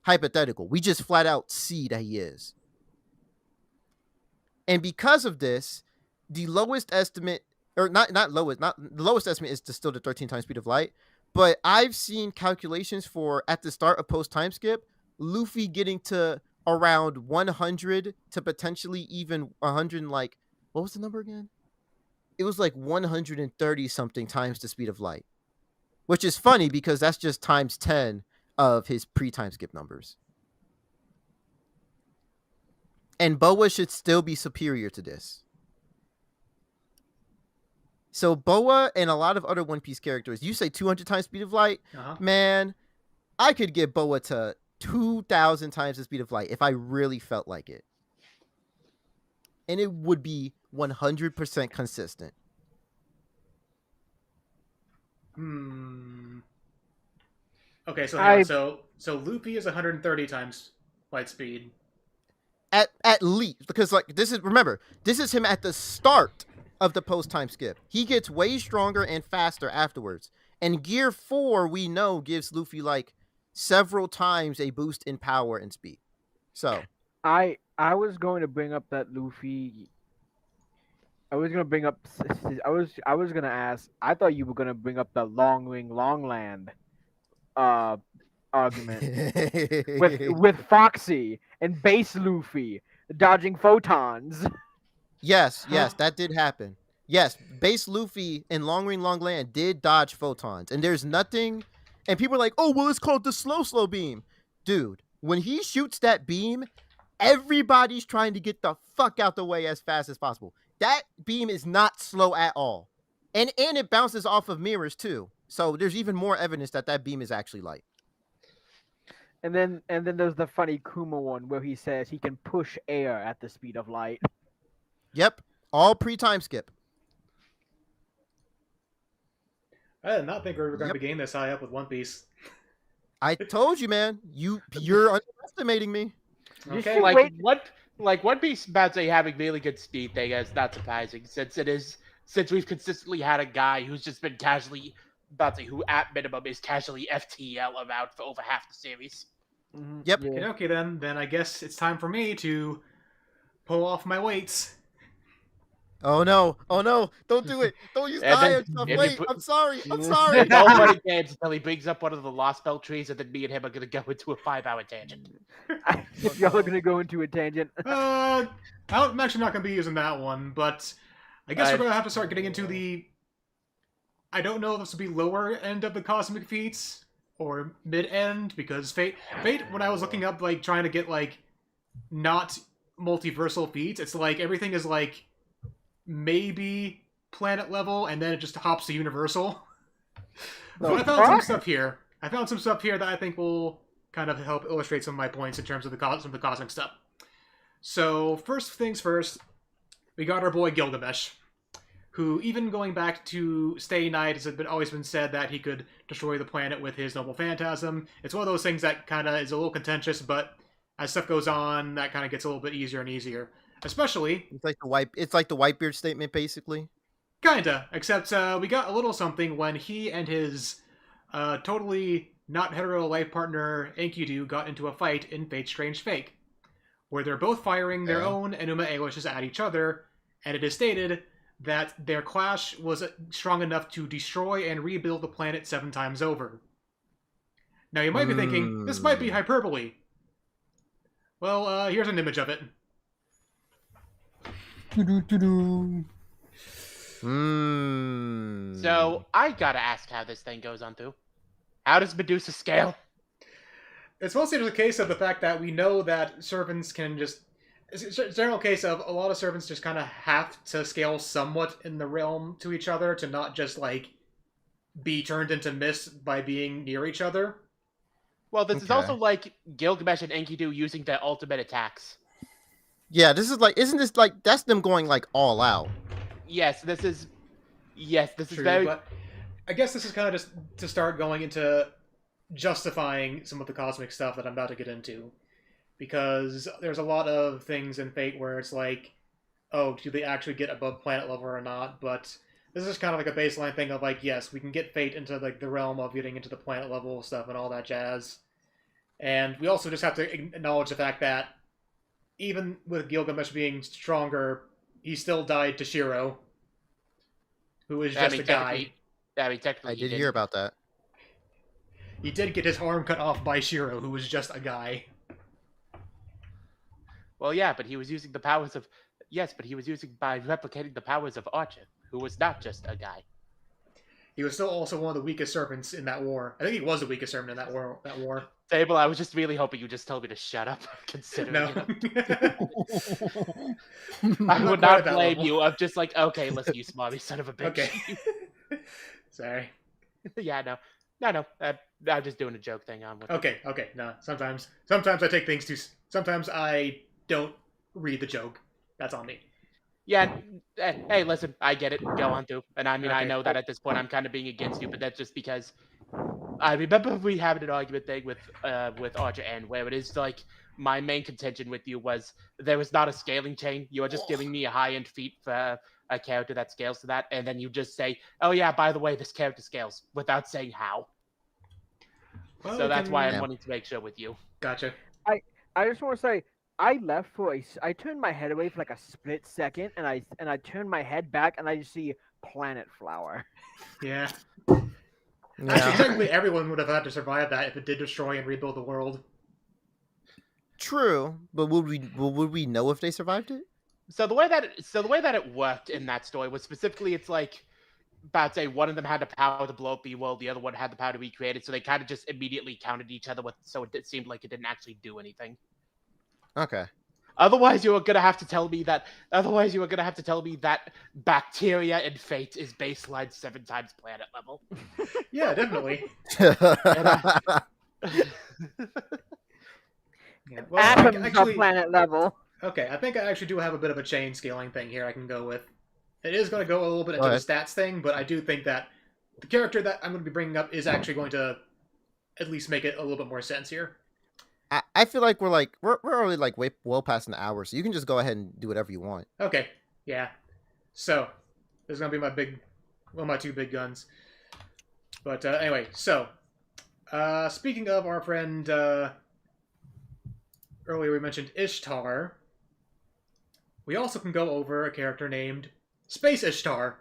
hypothetical. We just flat out see that he is. And because of this, the lowest estimate, or the lowest estimate is still the 13 times speed of light. But I've seen calculations for at the start of post time skip, Luffy getting to around 100 to potentially even 100. Like, what was the number again? It was like 130 something times the speed of light, which is funny because that's just times 10 of his pre-time skip numbers. And Boa should still be superior to this. So Boa and a lot of other One Piece characters, you say 200 times speed of light? Man, I could get Boa to 2,000 times the speed of light if I really felt like it. And it would be 100% consistent. Okay, so hang on. So Luffy is 130 times light speed. At least, because this is him at the start of the post time skip. He gets way stronger and faster afterwards. And Gear 4, we know, gives Luffy like several times a boost in power and speed. So I was going to bring up that Luffy. I was going to ask. I thought you were going to bring up the long ring, long land argument with Foxy and base Luffy dodging photons. Yes, that did happen. Yes, base Luffy in Long Ring Long Land did dodge photons. And there's nothing, and people are like, oh, well, it's called the slow beam. Dude, when he shoots that beam, everybody's trying to get the fuck out the way as fast as possible. That beam is not slow at all. And it bounces off of mirrors too. So there's even more evidence that beam is actually light. And then there's the funny Kuma one where he says he can push air at the speed of light. Yep, all pre-time skip. I did not think we were going to be getting this high up with One Piece. I told you, man. You're underestimating me. Okay, like One Piece about to say having really good speed thing is not surprising since we've consistently had a guy who's just been who at minimum is casually FTL about for over half the series. Mm-hmm. Yep. Yeah. Okay, then I guess it's time for me to pull off my weights. Oh no! Don't do it! Don't use the And then- iron stuff. if you Wait, put- I'm sorry. It's all fun and games until he brings up one of the Lost Belt trees, and then me and him are going to go into a 5-hour tangent. Y'all are gonna go into a tangent. I'm actually not going to be using that one, but I guess we're going to have to start getting into the... I don't know if this will be lower end of the cosmic feats or mid end, because Fate, when I was looking up, like, trying to get, like, not multiversal feats, it's like everything is, like, maybe planet level, and then it just hops to universal. But I found some stuff here. I found some stuff here that I think will kind of help illustrate some of my points in terms of some of the cosmic stuff. So first things first, we got our boy Gilgamesh, who, even going back to Stay Night, it's always been said that he could destroy the planet with his noble phantasm. It's one of those things that kind of is a little contentious, but as stuff goes on, that kind of gets a little bit easier and easier. Especially, It's like the Whitebeard statement, basically. kinda, except we got a little something when he and his totally not hetero life partner Enkidu got into a fight in Fate's Strange Fake, where they're both firing their own Enuma Elishes at each other, and it is stated that their clash was strong enough to destroy and rebuild the planet 7 times over. Now you might be thinking, this might be hyperbole. Well, here's an image of it. So I gotta ask how this thing goes on through. How does Medusa scale? It's mostly just a case of the fact that we know that servants can just... It's a general case of a lot of servants just kind of have to scale somewhat in the realm to each other to not just, like, be turned into mist by being near each other. Well, this is also like Gilgamesh and Enkidu using their ultimate attacks. Yeah, this is like, isn't this like, that's them going like all out? Yes, this is True, very... but I guess this is kind of just to start going into justifying some of the cosmic stuff that I'm about to get into. Because there's a lot of things in Fate where it's like, oh, do they actually get above planet level or not? But this is kind of like a baseline thing of like, yes, we can get Fate into like the realm of getting into the planet level stuff and all that jazz. And we also just have to acknowledge the fact that even with Gilgamesh being stronger, he still died to Shiro, who is just a guy. Technically, I did hear about that. He did get his arm cut off by Shiro, who was just a guy. Well, yeah, but he was using the powers of... Yes, but he was using by replicating the powers of Archer, who was not just a guy. He was still also one of the weakest servants in that war. I think he was the weakest servant in that war. Fable, I was just really hoping you just told me to shut up, considering No. I would not blame you. I'm just like, okay, listen, you smarmy son of a bitch. Okay. Sorry. Yeah, no. I'm just doing a joke thing on with Okay. No, sometimes I take things too... Sometimes I don't read the joke. That's on me. Yeah, hey, listen, I get it. Go on through. And I mean, I Okay. know that at this point I'm kind of being against you, but that's just because I remember we having an argument thing with Archer N, where it is like my main contention with you was there was not a scaling chain. You are just giving me a high-end feat for a character that scales to that, and then you just say, oh yeah, by the way, this character scales, without saying how. Well, So that's why I'm Yeah. wanting to make sure with you. Gotcha. I just want to say, I left I turned my head away for like a split second, and I turned my head back, and I just see Planet Flower. Yeah. Yeah. Actually, technically, everyone would have had to survive that if it did destroy and rebuild the world. True, but would we know if they survived it? So the way that it worked in that story was specifically, it's like, about say one of them had the power to blow up the world, the other one had the power to recreate it, so they kind of just immediately counted each other with, so it seemed like it didn't actually do anything. Okay. Otherwise, you were gonna have to tell me that. Bacteria in Fate is baseline 7 times planet level. Yeah, definitely. Yeah. Well, Atoms are planet level. Okay, I think I actually do have a bit of a chain scaling thing here I can go with. It is going to go a little bit into the stats thing, but I do think that the character that I'm going to be bringing up is actually going to at least make it a little bit more sense here. I feel like we're already like way well past an hour, so you can just go ahead and do whatever you want. Okay, yeah. So, this is going to be my 2 big guns. But anyway, so, speaking of our friend, earlier we mentioned Ishtar, we also can go over a character named Space Ishtar.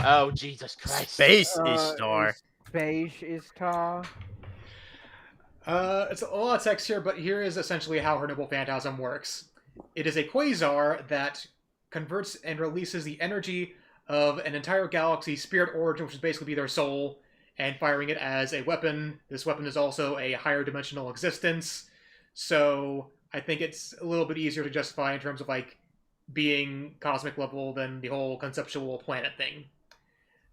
Oh, Jesus Christ. Space Ishtar. Space Ishtar. It's a lot of text here, but here is essentially how her noble phantasm works. It is a quasar that converts and releases the energy of an entire galaxy's spirit origin, which would basically be their soul, and firing it as a weapon. This weapon is also a higher dimensional existence, so I think it's a little bit easier to justify in terms of like being cosmic level than the whole conceptual planet thing.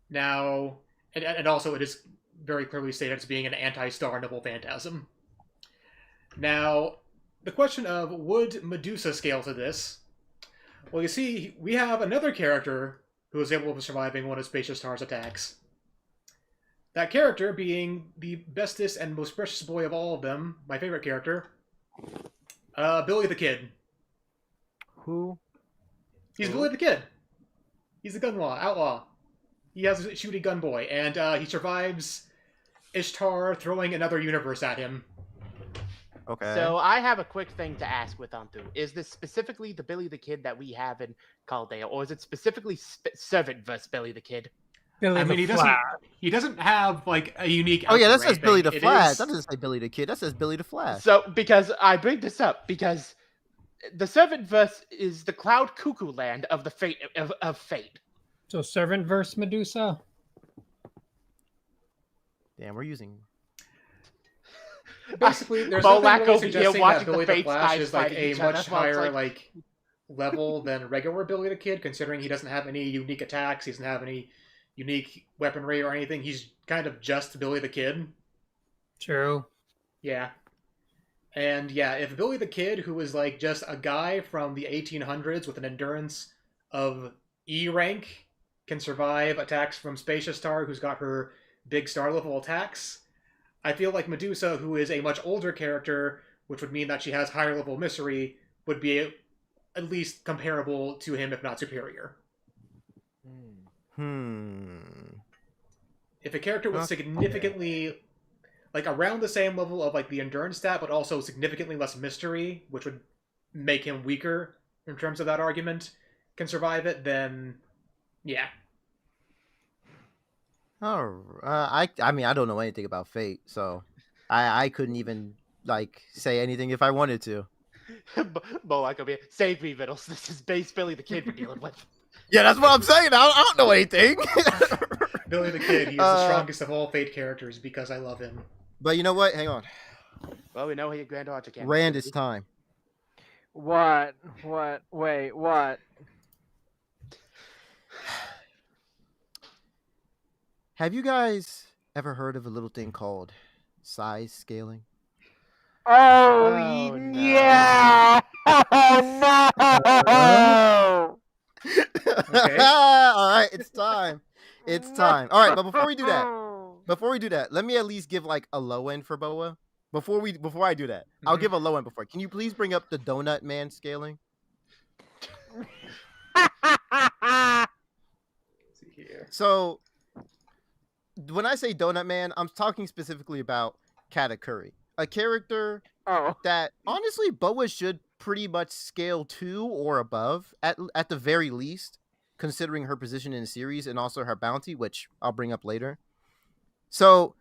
Now, and also it is very clearly stated as being an anti-Star Noble phantasm. Now, the question of would Medusa scale to this? Well, you see, we have another character who is able to surviving one of Spacious Star's attacks. That character being the bestest and most precious boy of all of them, my favorite character, Billy the Kid. Who? He's Billy the Kid. He's the outlaw. He has a shooty gun boy, and he survives Ishtar throwing another universe at him. Okay. So I have a quick thing to ask with Antu. Is this specifically the Billy the Kid that we have in Caldea, or is it specifically Servant versus Billy the Kid? Billy I mean, the he Flash. doesn't have like a unique. Oh yeah, that outfit or says Billy the anything. Flash. Is- That doesn't say Billy the Kid. That says Billy the Flash. So, because I bring this up, because the Servant verse is the Cloud Cuckoo land of the fate of fate. So Servant versus Medusa. Damn, we're using. Basically, there's Moluk nothing really over here suggesting watching that the Billy the Fates Flash guys is like fight a each other. much Well, it's higher like- level than regular Billy the Kid, considering he doesn't have any unique attacks, he doesn't have any unique weaponry or anything. He's kind of just Billy the Kid. True. Yeah. And yeah, if Billy the Kid, who is like just a guy from the 1800s with an endurance of E rank, can survive attacks from Spacious Star, who's got her big star level attacks, I feel like Medusa, who is a much older character, which would mean that she has higher level mystery, would be at least comparable to him, if not superior. If a character was significantly, like, around the same level of, like, the endurance stat, but also significantly less mystery, which would make him weaker in terms of that argument, can survive it, then, yeah. Oh, I mean, I don't know anything about Fate, so I couldn't even like say anything if I wanted to. Moluk over here. Save me, Vittles. This is base Billy the Kid we're dealing with. Yeah, that's what I'm saying. I don't know anything. Billy the Kid, he is the strongest of all Fate characters because I love him. But you know what? Hang on. Well, we know he Grand Archer can. Rand, it's time. What? Wait, what? Have you guys ever heard of a little thing called size scaling? Oh, Oh, no. yeah! Oh, no! Okay. All right, it's time. It's time. All right, but before we do that, let me at least give like a low end for Boa. Before I do that, I'll give a low end before. Can you please bring up the Donut Man scaling? Let's see here. So when I say Donut Man, I'm talking specifically about Katakuri, a character Oh. that honestly Boa should pretty much scale to or above at the very least, considering her position in the series and also her bounty, which I'll bring up later. So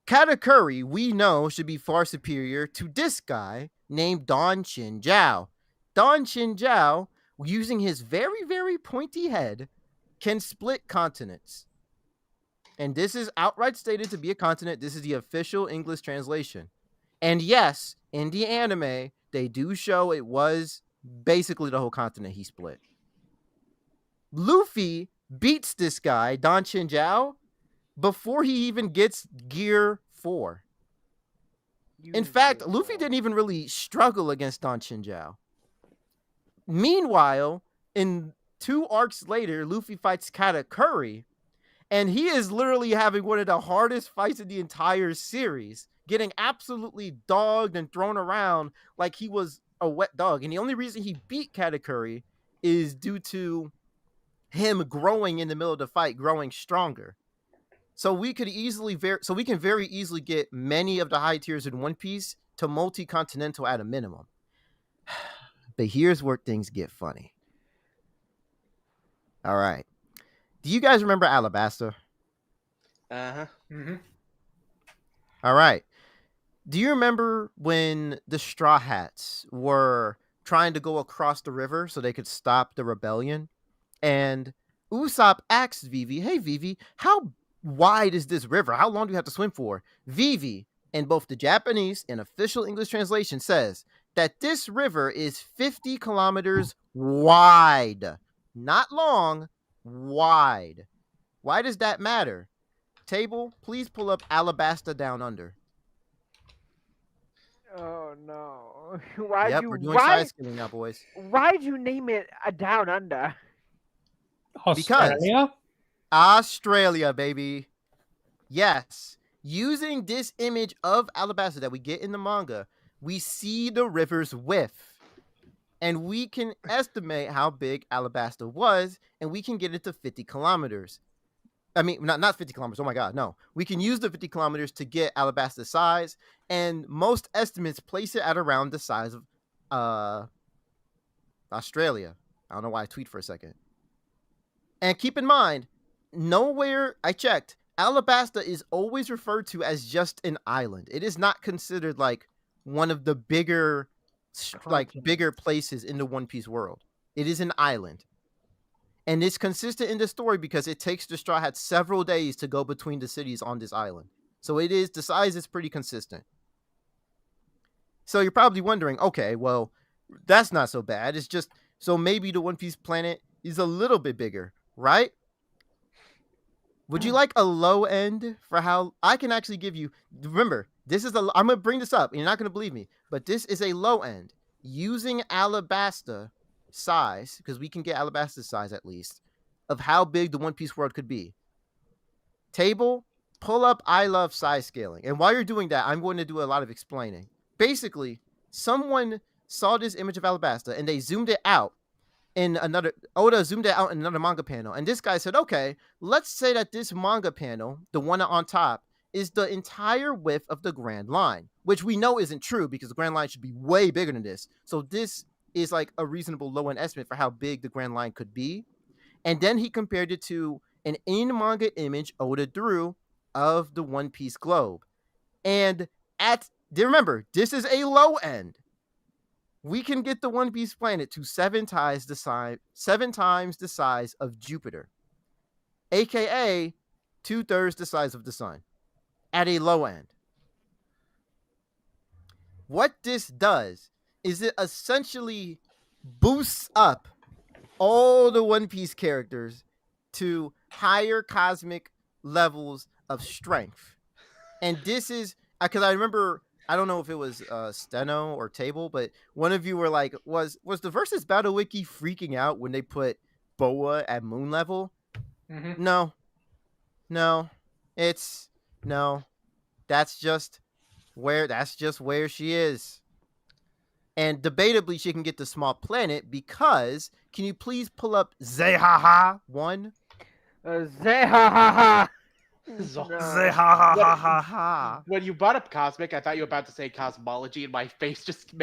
Katakuri, we know, should be far superior to this guy named Don Chin Jiao. Don Chin Jiao, using his very, very pointy head, can split continents. And this is outright stated to be a continent. This is the official English translation. And yes, in the anime, they do show it was basically the whole continent he split. Luffy beats this guy, Don Chin Jiao, before he even gets Gear 4. In fact, Luffy didn't even really struggle against Don Chin Jiao. Meanwhile, in 2 arcs later, Luffy fights Katakuri, and he is literally having one of the hardest fights in the entire series, getting absolutely dogged and thrown around like he was a wet dog. And the only reason he beat Katakuri is due to him growing in the middle of the fight, growing stronger. So we can very easily get many of the high tiers in One Piece to multi-continental at a minimum. But here's where things get funny. All right. Do you guys remember Alabasta? Uh-huh. Mm-hmm. All right. Do you remember when the Straw Hats were trying to go across the river so they could stop the rebellion? And Usopp asked Vivi, "Hey, Vivi, how wide is this river? How long do we have to swim for?" Vivi, in both the Japanese and official English translation, says that this river is 50 kilometers wide. Not long, wide. Why does that matter? Table, please pull up Alabasta Down Under. Oh no! We're doing side scaling now, boys. Why'd you name it a Down Under? Australia? Australia, baby. Yes. Using this image of Alabasta that we get in the manga, we see the river's width. And we can estimate how big Alabasta was, and we can get it to 50 kilometers. I mean, not 50 kilometers. Oh my God, no. We can use the 50 kilometers to get Alabasta's size, and most estimates place it at around the size of Australia. I don't know why I tweet for a second. And keep in mind, nowhere I checked, Alabasta is always referred to as just an island. It is not considered like one of the bigger places in the One Piece world. It is an island. And it's consistent in the story because it takes the Straw Hats several days to go between the cities on this island. So the size is pretty consistent. So you're probably wondering, okay, well, that's not so bad. It's just, so maybe the One Piece planet is a little bit bigger, right? Would you like a low end for how I can actually give you? Remember, I'm going to bring this up, and you're not going to believe me, but this is a low end using Alabasta size, because we can get Alabasta's size at least, of how big the One Piece world could be. Table, pull up I love size scaling. And while you're doing that, I'm going to do a lot of explaining. Basically, someone saw this image of Alabasta and they zoomed it out. Oda zoomed it out in another manga panel, and this guy said, okay, let's say that this manga panel, the one on top, is the entire width of the Grand Line, which we know isn't true because the Grand Line should be way bigger than this. So this is like a reasonable low-end estimate for how big the Grand Line could be. And then he compared it to an in-manga image Oda drew of the One Piece globe. And remember, this is a low end. We can get the One Piece planet to 7 times the size of Jupiter, aka 2/3 the size of the sun, at a low end. What this does is it essentially boosts up all the One Piece characters to higher cosmic levels of strength. And this is because I remember, I don't know if it was Steno or Table, but one of you were like, was the Versus Battle Wiki freaking out when they put Boa at moon level? Mm-hmm. No, that's just where she is. And debatably, she can get the small planet because, can you please pull up Zehaha 1? Zehaha! Zehaha! When you brought up cosmic, I thought you were about to say cosmology, and my face just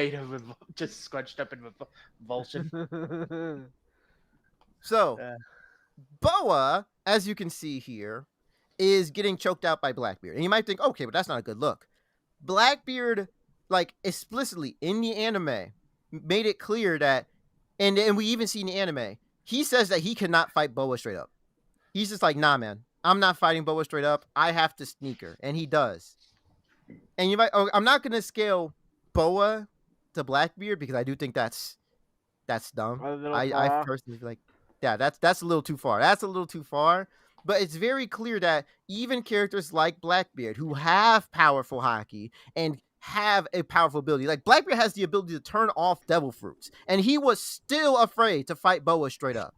just scrunched up in revulsion. So, Boa, as you can see here, is getting choked out by Blackbeard. And you might think, okay, but that's not a good look. Blackbeard, like, explicitly in the anime, made it clear that, and we even see in the anime, he says that he cannot fight Boa straight up. He's just like, nah, man, I'm not fighting Boa straight up. I have to sneak her. And he does. And you might, I'm not going to scale Boa to Blackbeard because I do think that's dumb. I personally feel like, yeah, that's a little too far. That's a little too far. But it's very clear that even characters like Blackbeard, who have powerful haki and have a powerful ability, like Blackbeard has the ability to turn off devil fruits, and he was still afraid to fight Boa straight up.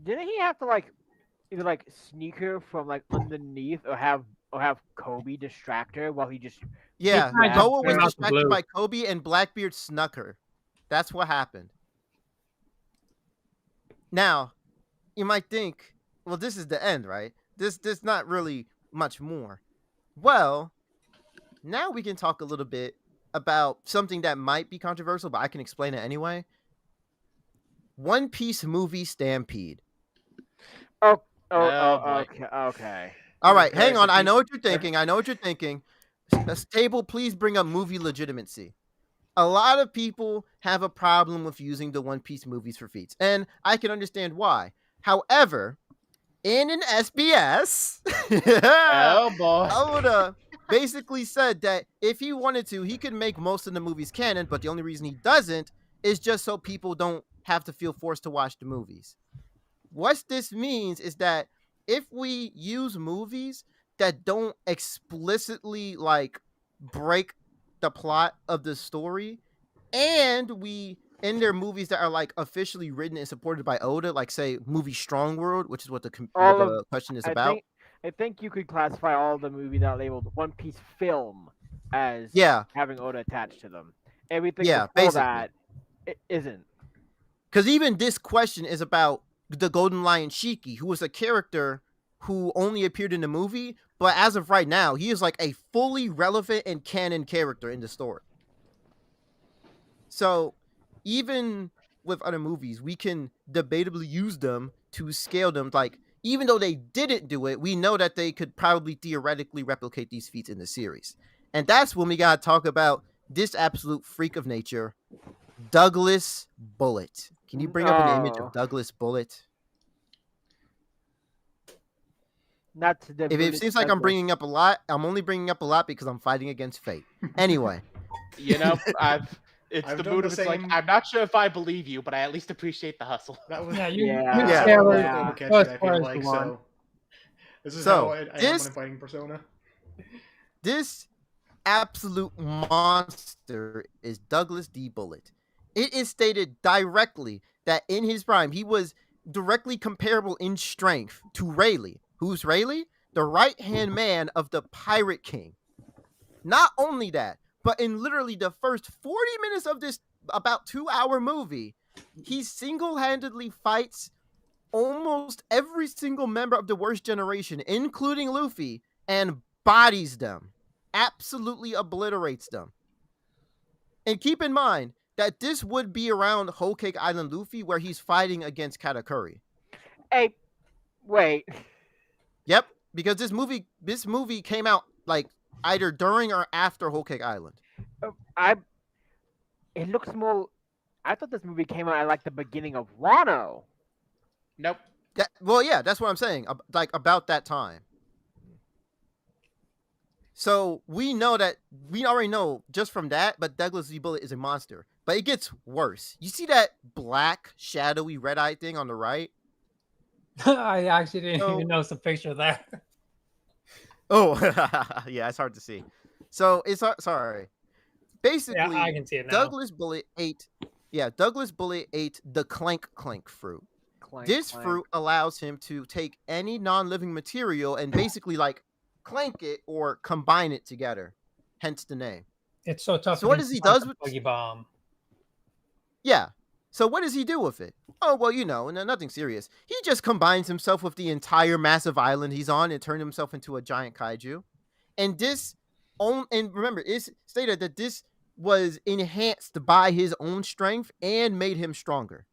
Didn't he have to either sneak her from underneath or have Kobe distract her while he just Boa was distracted by Kobe and Blackbeard snuck her. That's what happened. Now, you might think, well, this is the end, right? There's not really much more. Well, now we can talk a little bit about something that might be controversial, but I can explain it anyway. One Piece movie Stampede. Okay. All right, hang on. I know what you're thinking. Table, please bring up movie legitimacy. A lot of people have a problem with using the One Piece movies for feats, and I can understand why. However, in an SBS, oh boy, Oda basically said that if he wanted to, he could make most of the movies canon, but the only reason he doesn't is just so people don't have to feel forced to watch the movies. What this means is that if we use movies that don't explicitly like break the plot of the story, and we in their movies that are like officially written and supported by Oda, like say movie Strong World, which is what All of the question is I about. think you could classify all the movies that are labeled One Piece film as Yeah, having Oda attached to them. Everything yeah, before basically. that, it isn't. Because even this question is about the Golden Lion Shiki, who was a character who only appeared in the movie, but as of right now, he is like a fully relevant and canon character in the story. So even with other movies, we can debatably use them to scale them. Like, even though they didn't do it, we know that they could probably theoretically replicate these feats in the series. And that's when we gotta talk about this absolute freak of nature, Douglas Bullet. Can you bring up an image of Oh, Douglas Bullet? not to the If it British seems like I'm Douglas. bringing up a lot, I'm only bringing up a lot because I'm fighting against fate. Anyway, You know, it's I've the done mood the of it's like same- I'm not sure if I believe you, but I at least appreciate the hustle. That was Yeah, you Yeah, scale a it. yeah. little catchy, First I feel person like, one. so this is So, how I am when this- I'm fighting Persona. this absolute monster is Douglas D. Bullet. It is stated directly that in his prime, he was directly comparable in strength to Rayleigh. Who's Rayleigh? The right-hand man of the Pirate King. Not only that, but in literally the first 40 minutes of this about 2-hour movie, he single-handedly fights almost every single member of the worst generation, including Luffy, and bodies them. Absolutely obliterates them. And keep in mind that this would be around Whole Cake Island Luffy, where he's fighting against Katakuri. Hey, wait. Yep, because this movie came out like either during or after Whole Cake Island. It looks more. I thought this movie came out at like the beginning of Wano. Nope. Well, yeah, that's what I'm saying. Like about that time. So we already know just from that, but Douglas D. Bullet is a monster. But it gets worse. You see that black, shadowy, red-eyed thing on the right? I actually didn't So- even notice a picture of that. Oh, yeah, it's hard to see. So it's sorry. Basically, Yeah, I can see it now. Douglas Bullet ate the clank fruit. Clank, This clank. fruit allows him to take any non-living material and basically like clank it or combine it together. Hence the name. It's so tough. So what does he does with Boogie Bomb? Yeah. So what does he do with it? Oh, well, nothing serious. He just combines himself with the entire massive island he's on and turns himself into a giant kaiju. And remember, it's stated that this was enhanced by his own strength and made him stronger.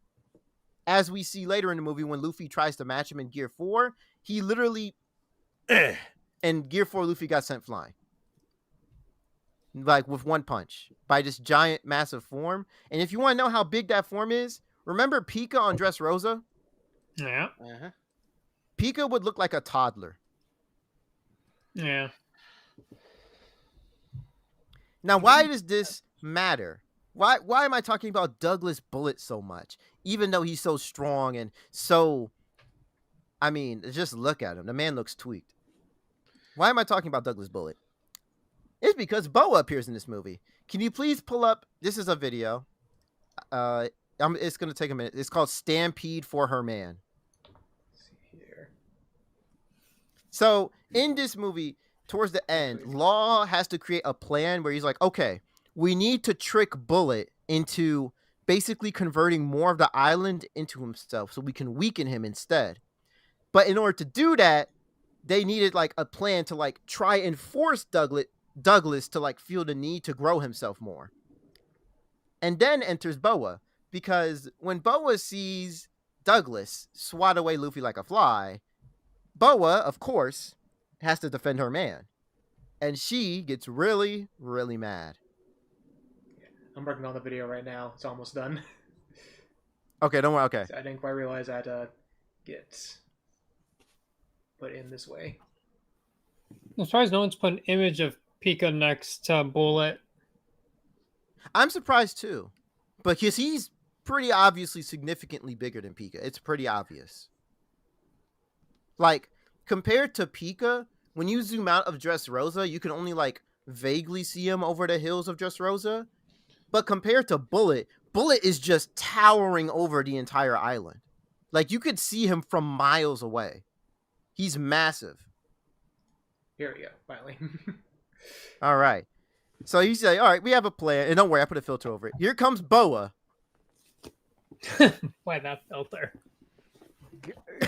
As we see later in the movie when Luffy tries to match him in Gear 4, he literally and Gear 4 Luffy got sent flying. Like with one punch by this giant massive form. And if you want to know how big that form is, remember Pika on Dressrosa? Yeah, Uh-huh. Pika would look like a toddler. yeah. Now, why does this matter? Why am I talking about Douglas Bullet so much? Even though he's so strong and so... I mean, just look at him. The man looks tweaked. Why am I talking about Douglas Bullet? It's because Boa appears in this movie. Can you please pull up... This is a video. It's going to take a minute. It's called Stampede for Her Man. Let's see here. So, in this movie, towards the end, Law has to create a plan where he's like, okay, we need to trick Bullet into basically converting more of the island into himself so we can weaken him instead. But in order to do that, they needed like a plan to like try and force Douglas to like feel the need to grow himself more. And then enters Boa, because when Boa sees Douglas swat away Luffy like a fly, Boa, of course, has to defend her man. And she gets really, really mad. I'm working on the video right now. It's almost done. Okay, don't worry. Okay. I didn't quite realize that gets put in this way. I'm surprised no one's put an image of Pika next to Bullet. I'm surprised too, because he's pretty obviously significantly bigger than Pika. It's pretty obvious. Like, compared to Pika, when you zoom out of Dressrosa, you can only like vaguely see him over the hills of Dressrosa. But compared to Bullet, Bullet is just towering over the entire island. Like you could see him from miles away. He's massive. Here we go. Finally. All right. So you say, all right, we have a plan. And don't worry, I put a filter over it. Here comes Boa. Why that filter?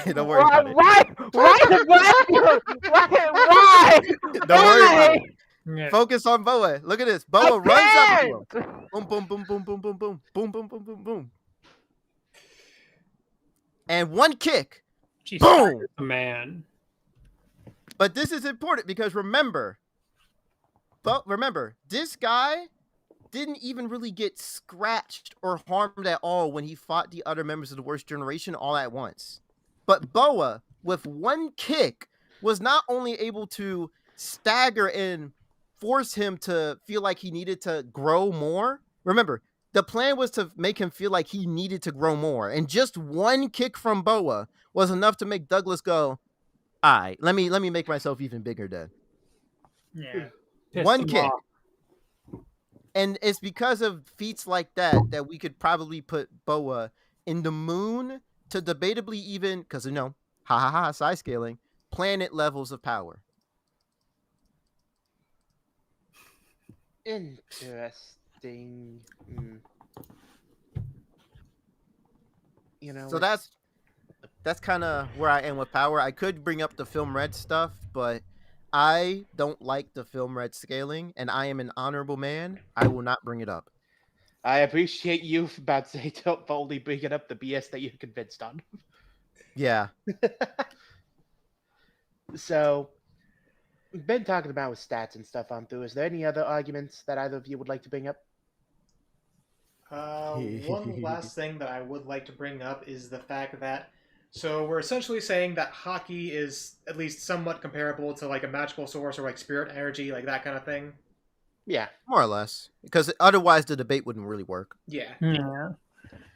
Don't worry about it. Why? Don't worry about it. Yeah. Focus on Boa. Look at this. Boa runs up to him. Boom, boom, boom, boom, boom, boom, boom. Boom, boom, boom, boom, boom. And one kick. She's Boom! a man. But this is important because remember, this guy didn't even really get scratched or harmed at all when he fought the other members of the Worst Generation all at once. But Boa, with one kick, was not only able to stagger and force him to feel like he needed to grow more. Remember, the plan was to make him feel like he needed to grow more. And just one kick from Boa was enough to make Douglas go, all right, let me make myself even bigger then. Yeah. One him kick. off. And it's because of feats like that we could probably put Boa in the moon to debatably even, because size scaling, planet levels of power. Interesting. So that's kind of where I am with power. I could bring up the film red stuff, but I don't like the film red scaling, and I am an honorable man. I will not bring it up. I appreciate you about to say don't boldly bring it up the BS that you're convinced on. Yeah. So, we've been talking about with stats and stuff on through. Is there any other arguments that either of you would like to bring up? One last thing that I would like to bring up is the fact that, so we're essentially saying that hockey is at least somewhat comparable to like a magical source or like spirit energy, like that kind of thing. Yeah. More or less. Because otherwise the debate wouldn't really work. Yeah. Yeah.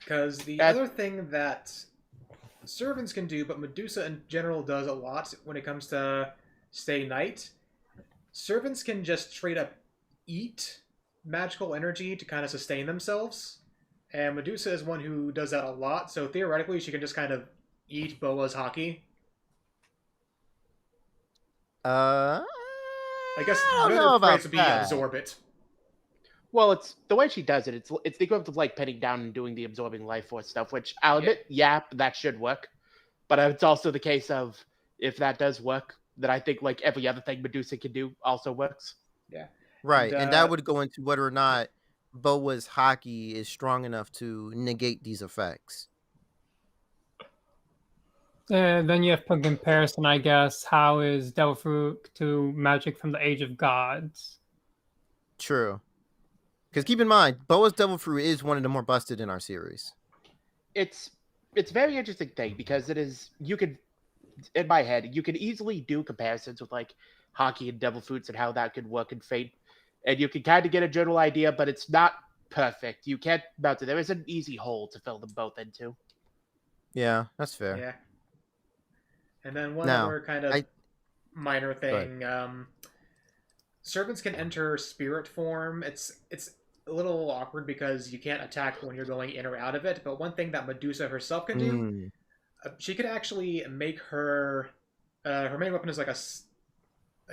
Because the other thing that servants can do, but Medusa in general does a lot when it comes to stay night, servants can just straight up eat magical energy to kind of sustain themselves. And Medusa is one who does that a lot, so theoretically she can just kind of eat Boa's hockey. I guess I don't the know other about phrase would be that. absorb it. Well, it's the way she does it. It's the equivalent of like penning down and doing the absorbing life force stuff, which I'll admit, that should work. But it's also the case of if that does work, then I think like every other thing Medusa can do also works. Yeah. Right, and that would go into whether or not Boa's hockey is strong enough to negate these effects. Then you have to comparison, I guess. How is Devil Fruit to magic from the Age of Gods? True. Because keep in mind, Boa's Devil Fruit is one of the more busted in our series. It's a very interesting thing because it is, you could, in my head, you could easily do comparisons with like hockey and Devil Fruits and how that could work in Fate. And you can kind of get a general idea, but it's not perfect. You can't bounce it. There is an easy hole to fill them both into. Yeah, that's fair. Yeah. And then one Now, other kind of minor thing. Servants can enter spirit form. It's a little awkward because you can't attack when you're going in or out of it. But one thing that Medusa herself can do, she could actually make her main weapon is like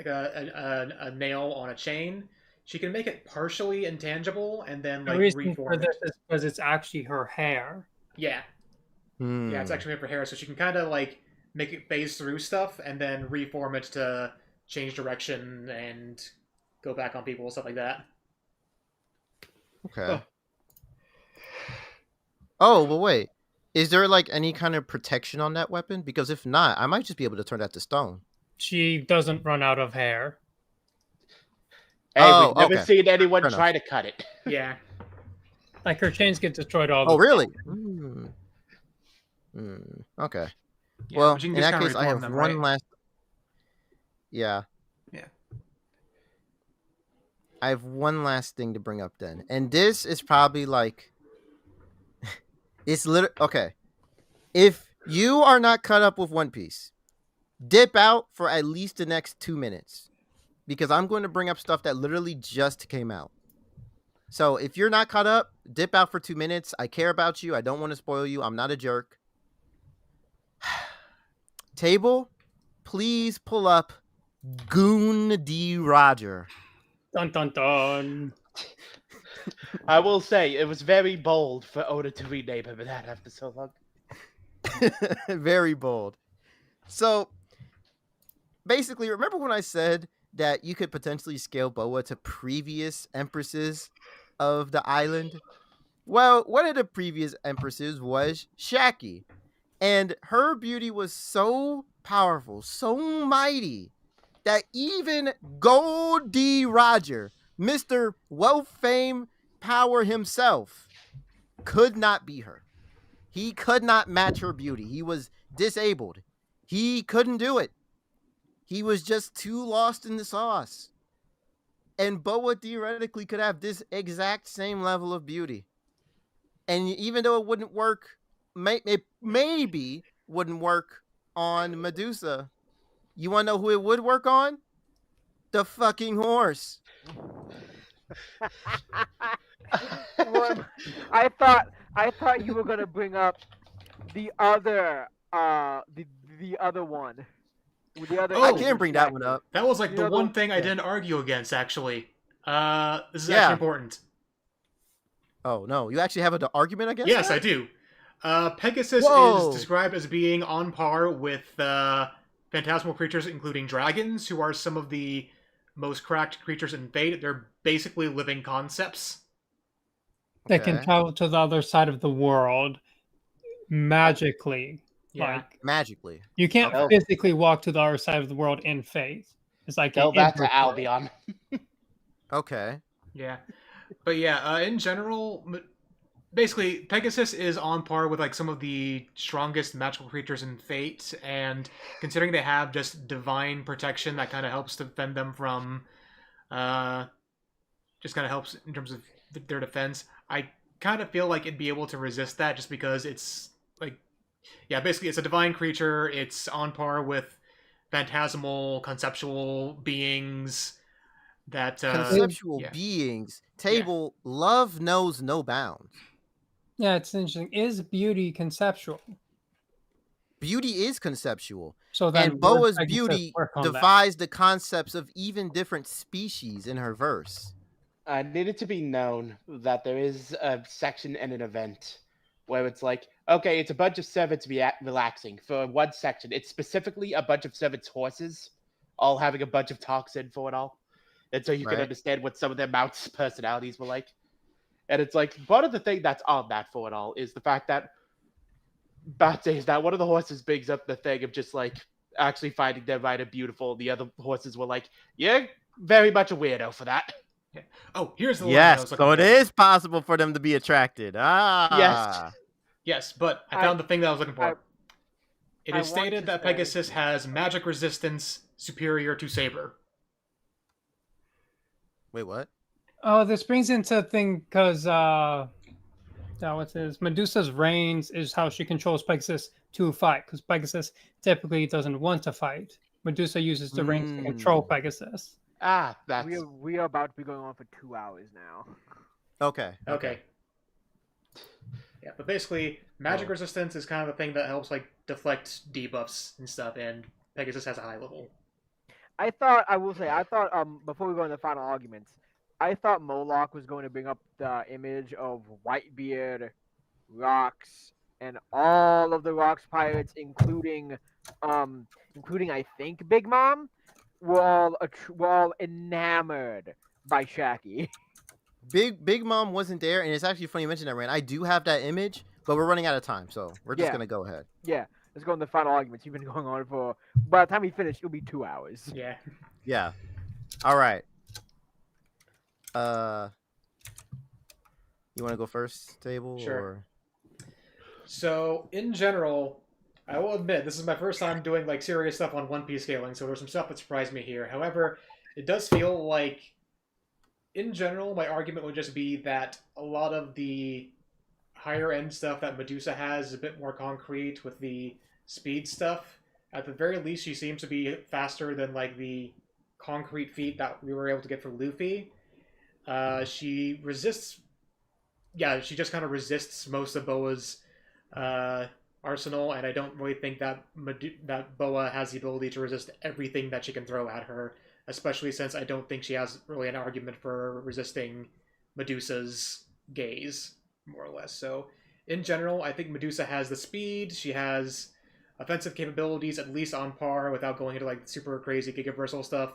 a nail on a chain. She can make it partially intangible and then like The reason for reform this it. is because it's actually her hair. Yeah. Yeah, it's actually made for hair, so she can kind of like make it phase through stuff and then reform it to change direction and go back on people, stuff like that. Okay. Oh, well, wait. Is there like any kind of protection on that weapon? Because if not, I might just be able to turn that to stone. She doesn't run out of hair. Hey, Oh, we've never okay. seen anyone Fair try to cut it. Yeah. Like her chains get destroyed all the Oh, time. really? Okay. Yeah, Well, but you in can just that kinda case, I reform have them, one right? last. Yeah. Yeah. I have one last thing to bring up then, and this is probably like, it's literally okay. If you are not caught up with One Piece, dip out for at least the next 2 minutes because I'm going to bring up stuff that literally just came out. So if you're not caught up, dip out for 2 minutes. I care about you. I don't want to spoil you. I'm not a jerk. Table, please pull up Goon D. Roger. Dun dun dun. I will say it was very bold for Oda to rename him that after so long. Very bold. So basically, remember when I said that you could potentially scale Boa to previous empresses of the island? Well, one of the previous empresses was Shaki. And her beauty was so powerful, so mighty, that even Gold D. Roger, Mr. Wealth, Fame, Power himself, could not be her. He could not match her beauty. He was disabled. He couldn't do it. He was just too lost in the sauce. And Boa theoretically could have this exact same level of beauty. And even though it wouldn't work, it maybe wouldn't work on Medusa, you want to know who it would work on? The fucking horse. Well, I thought you were gonna bring up the other the other one. The other Oh, I can't bring that one up. That was like You the know, one thing I yeah. didn't argue against, actually. This is Yeah. actually important. Oh, no. You actually have an argument against Yes, that? I do. Pegasus Whoa. is described as being on par with phantasmal creatures, including dragons, who are some of the most cracked creatures in Fate. They're basically living concepts. They can Okay. travel to the other side of the world magically. Yeah. Like Magically. you can't Okay. physically walk to the other side of the world in Faith. It's like Tell an that to inverse world. Albion. Okay. Yeah. But yeah, in general, basically, Pegasus is on par with like some of the strongest magical creatures in Fate, and considering they have just divine protection, that kind of helps defend them from, just kind of helps in terms of their defense. I kind of feel like it'd be able to resist that just because it's like, yeah, basically it's a divine creature. It's on par with phantasmal, conceptual beings that Conceptual yeah. beings. Table, love knows no bounds. Yeah, it's interesting. Is beauty conceptual? Beauty is conceptual. So then And where does Boa's Pegasus beauty work on that? defies the concepts of even different species in her verse. I need it to be known that there is a section and an event where it's like, okay, it's a bunch of servants relaxing. For one section, it's specifically a bunch of servants' horses, all having a bunch of toxin for it all. And so you can Right. understand what some of their mounts' personalities were like. And it's like, part of the thing that's on that for it all is the fact that Bat says that one of the horses brings up the thing of just like actually finding their rider beautiful. The other horses were like, yeah, very much a weirdo for that. Oh, here's the line I Yes, was looking so it for. is possible for them to be attracted. Ah. Yes, but I found the thing that I was looking for. It I is want stated to that say- Pegasus has magic resistance superior to Saber. Wait, what? Oh, this brings into a thing because what's this? Medusa's reigns is how she controls Pegasus to fight, because Pegasus typically doesn't want to fight. Medusa uses the reins to control Pegasus. Ah, that's We are about to be going on for 2 hours now. Okay. Okay. Yeah, but basically, magic resistance is kind of the thing that helps like deflect debuffs and stuff, and Pegasus has a high level. I will say before we go into the final arguments, I thought Moluk was going to bring up the image of Whitebeard, Rocks, and all of the Rocks pirates, including I think Big Mom, were all enamored by Shaki. Big Mom wasn't there, and it's actually funny you mentioned that, Rand. I do have that image, but we're running out of time, so we're just Yeah. gonna go ahead. Yeah, let's go into the final arguments. You've been going on for, by the time we finish, it'll be 2 hours. Yeah. Yeah. All right. You want to go first, Table? Sure. Or... So, in general, I will admit this is my first time doing like serious stuff on One Piece scaling, so there's some stuff that surprised me here. However, it does feel like, in general, my argument would just be that a lot of the higher end stuff that Medusa has is a bit more concrete with the speed stuff. At the very least, she seems to be faster than like the concrete feat that we were able to get for Luffy. She resists. Yeah, she just kind of resists most of Boa's arsenal, and I don't really think that that Boa has the ability to resist everything that she can throw at her. Especially since I don't think she has really an argument for resisting Medusa's gaze, more or less. So, in general, I think Medusa has the speed. She has offensive capabilities at least on par without going into like super crazy Gigaversal stuff.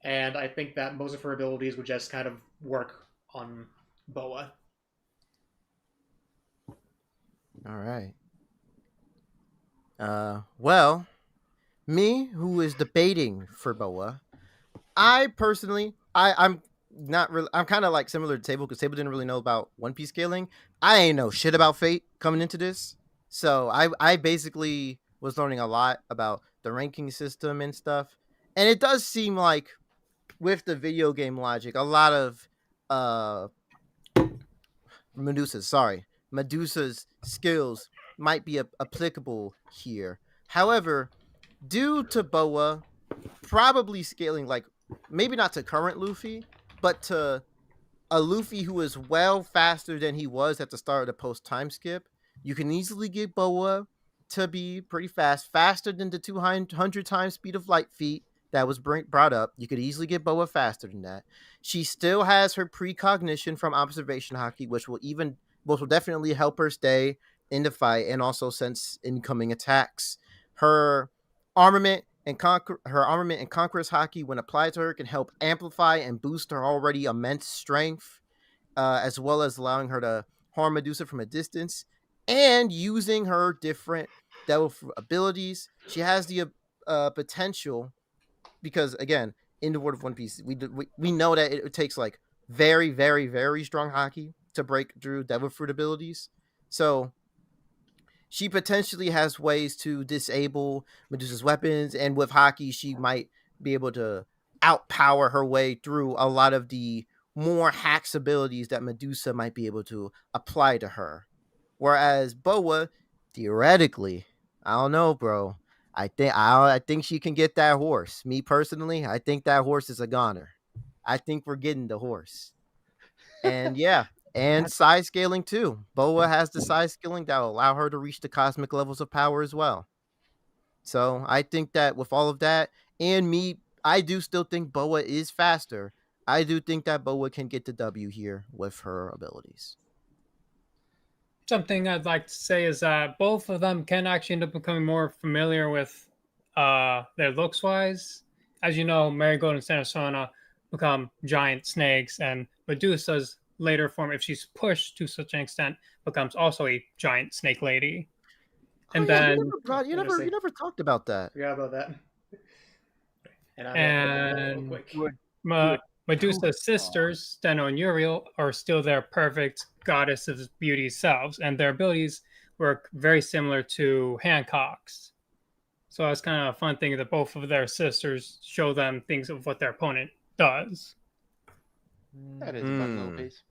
And I think that most of her abilities would just kind of work on Boa. All right. Well, me, who is debating for Boa, I personally, I'm not really. I'm kind of like similar to Table because Table didn't really know about One Piece scaling. I ain't know shit about Fate coming into this, so I basically was learning a lot about the ranking system and stuff. And it does seem like with the video game logic, a lot of uh Medusa's skills might be applicable here. However, due to Boa probably scaling like maybe not to current Luffy, but to a Luffy who is well faster than he was at the start of the post time skip, you can easily get Boa to be pretty fast, faster than the 200 times speed of light feat that was brought up. You could easily get Boa faster than that. She still has her precognition from observation hockey, which will definitely help her stay in the fight and also sense incoming attacks. Her armament and conqueror's hockey, when applied to her, can help amplify and boost her already immense strength, as well as allowing her to harm Medusa from a distance. And using her different devil fruit abilities, she has the potential. Because again, in the world of One Piece, we know that it takes like very, very, very strong hockey to break through devil fruit abilities. So she potentially has ways to disable Medusa's weapons, and with hockey, she might be able to outpower her way through a lot of the more hacks abilities that Medusa might be able to apply to her. Whereas Boa, theoretically, I don't know, bro. I think she can get that horse. Me personally, I think that horse is a goner. I think we're getting the horse. And yeah, and size scaling too. Boa has the size scaling that will allow her to reach the cosmic levels of power as well. So I think that with all of that, and me, I do still think Boa is faster. I do think that Boa can get the W here with her abilities. Something I'd like to say is that both of them can actually end up becoming more familiar with their looks wise. As you know, Marigold and Sanasona become giant snakes, and Medusa's later form, if she's pushed to such an extent, becomes also a giant snake lady. And then you never talked about that. Forgot about that. And Good. Medusa's sisters, Steno and Uriel, are still their perfect goddess of beauty selves, and their abilities work very similar to Hancock's. So it's kind of a fun thing that both of their sisters show them things of what their opponent does. That is a fun little piece.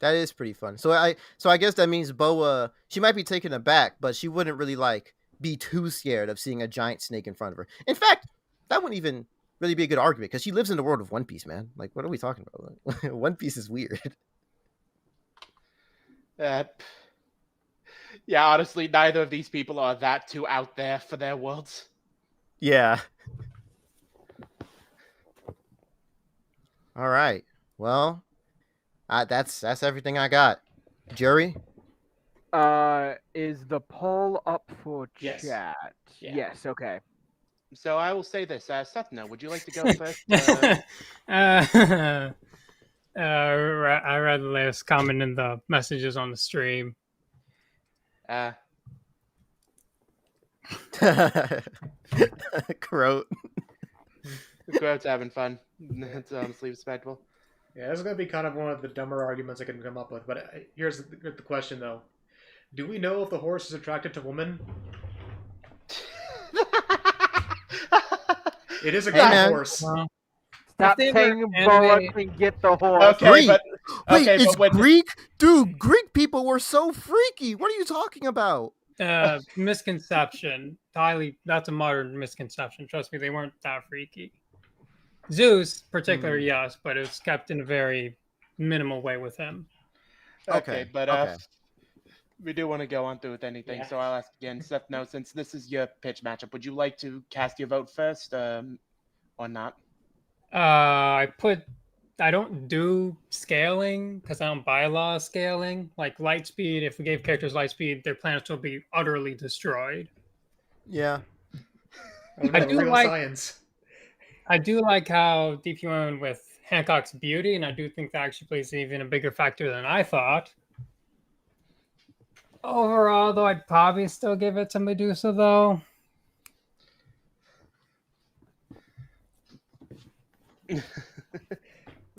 That is pretty fun. So I guess that means Boa, she might be taken aback, but she wouldn't really like be too scared of seeing a giant snake in front of her. In fact, that wouldn't even really be a good argument because she lives in the world of One Piece, man. Like, what are we talking about? One Piece is weird. Yeah, honestly, neither of these people are that too out there for their worlds. Yeah. All right. Well, that's everything I got. Jury? Is the poll up for Yes. chat? Yeah. Yes, okay. So I will say this, Sethna, would you like to go first? I read the last comment in the messages on the stream. Croat. Groat's having fun. That's honestly respectable. Yeah, this is going to be kind of one of the dumber arguments I can come up with. But here's the question, though. Do we know if the horse is attracted to women? It is a great horse. Stop saying Boa can get the horse. Okay, but Wait, it's Greek? Dude, Greek people were so freaky. What are you talking about? Misconception. That's a modern misconception. Trust me, they weren't that freaky. Zeus, particularly, yes, but it was kept in a very minimal way with him. Okay, but okay. we do want to go on through with anything, Yeah. so I'll ask again, Seth. Now, since this is your pitch matchup, would you like to cast your vote first, or not? I don't do scaling because I don't buy a lot of scaling. Like light speed, if we gave characters light speed, their planets will be utterly destroyed. Yeah. Oh, no, I do real like- science. I do like how deep you went with Hancock's beauty, and I do think that actually plays even a bigger factor than I thought. Overall, though, I'd probably still give it to Medusa, though.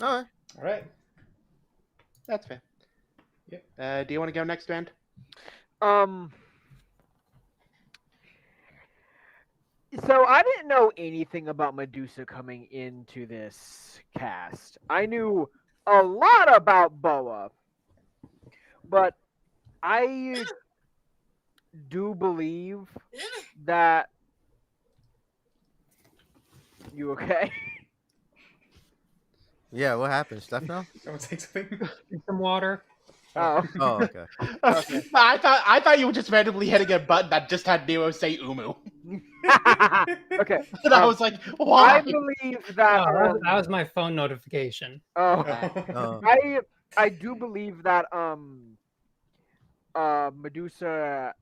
All right. All right. That's fair. Yep. Do you want to go next, Rand? So I didn't know anything about Medusa coming into this cast. I knew a lot about Boa, but I do believe that you okay? Yeah, what happened? Stuff now? Someone say something? Drink some water. Oh, Oh, okay. I thought you were just randomly hitting a button that just had Nero say Umu. okay. And I was like, why? I believe that. That was my phone notification. Oh, Oh. I do believe that Medusa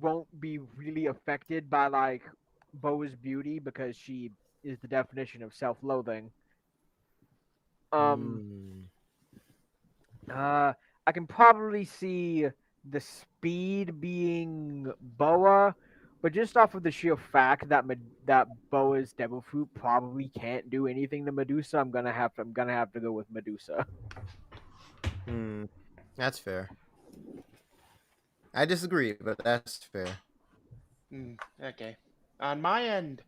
won't be really affected by like Boa's beauty because she is the definition of self-loathing. Mm. I can probably see the speed being Boa, but just off of the sheer fact that that Boa's devil fruit probably can't do anything to Medusa, I'm gonna have to go with Medusa. That's fair. I disagree, but that's fair. Okay. On my end,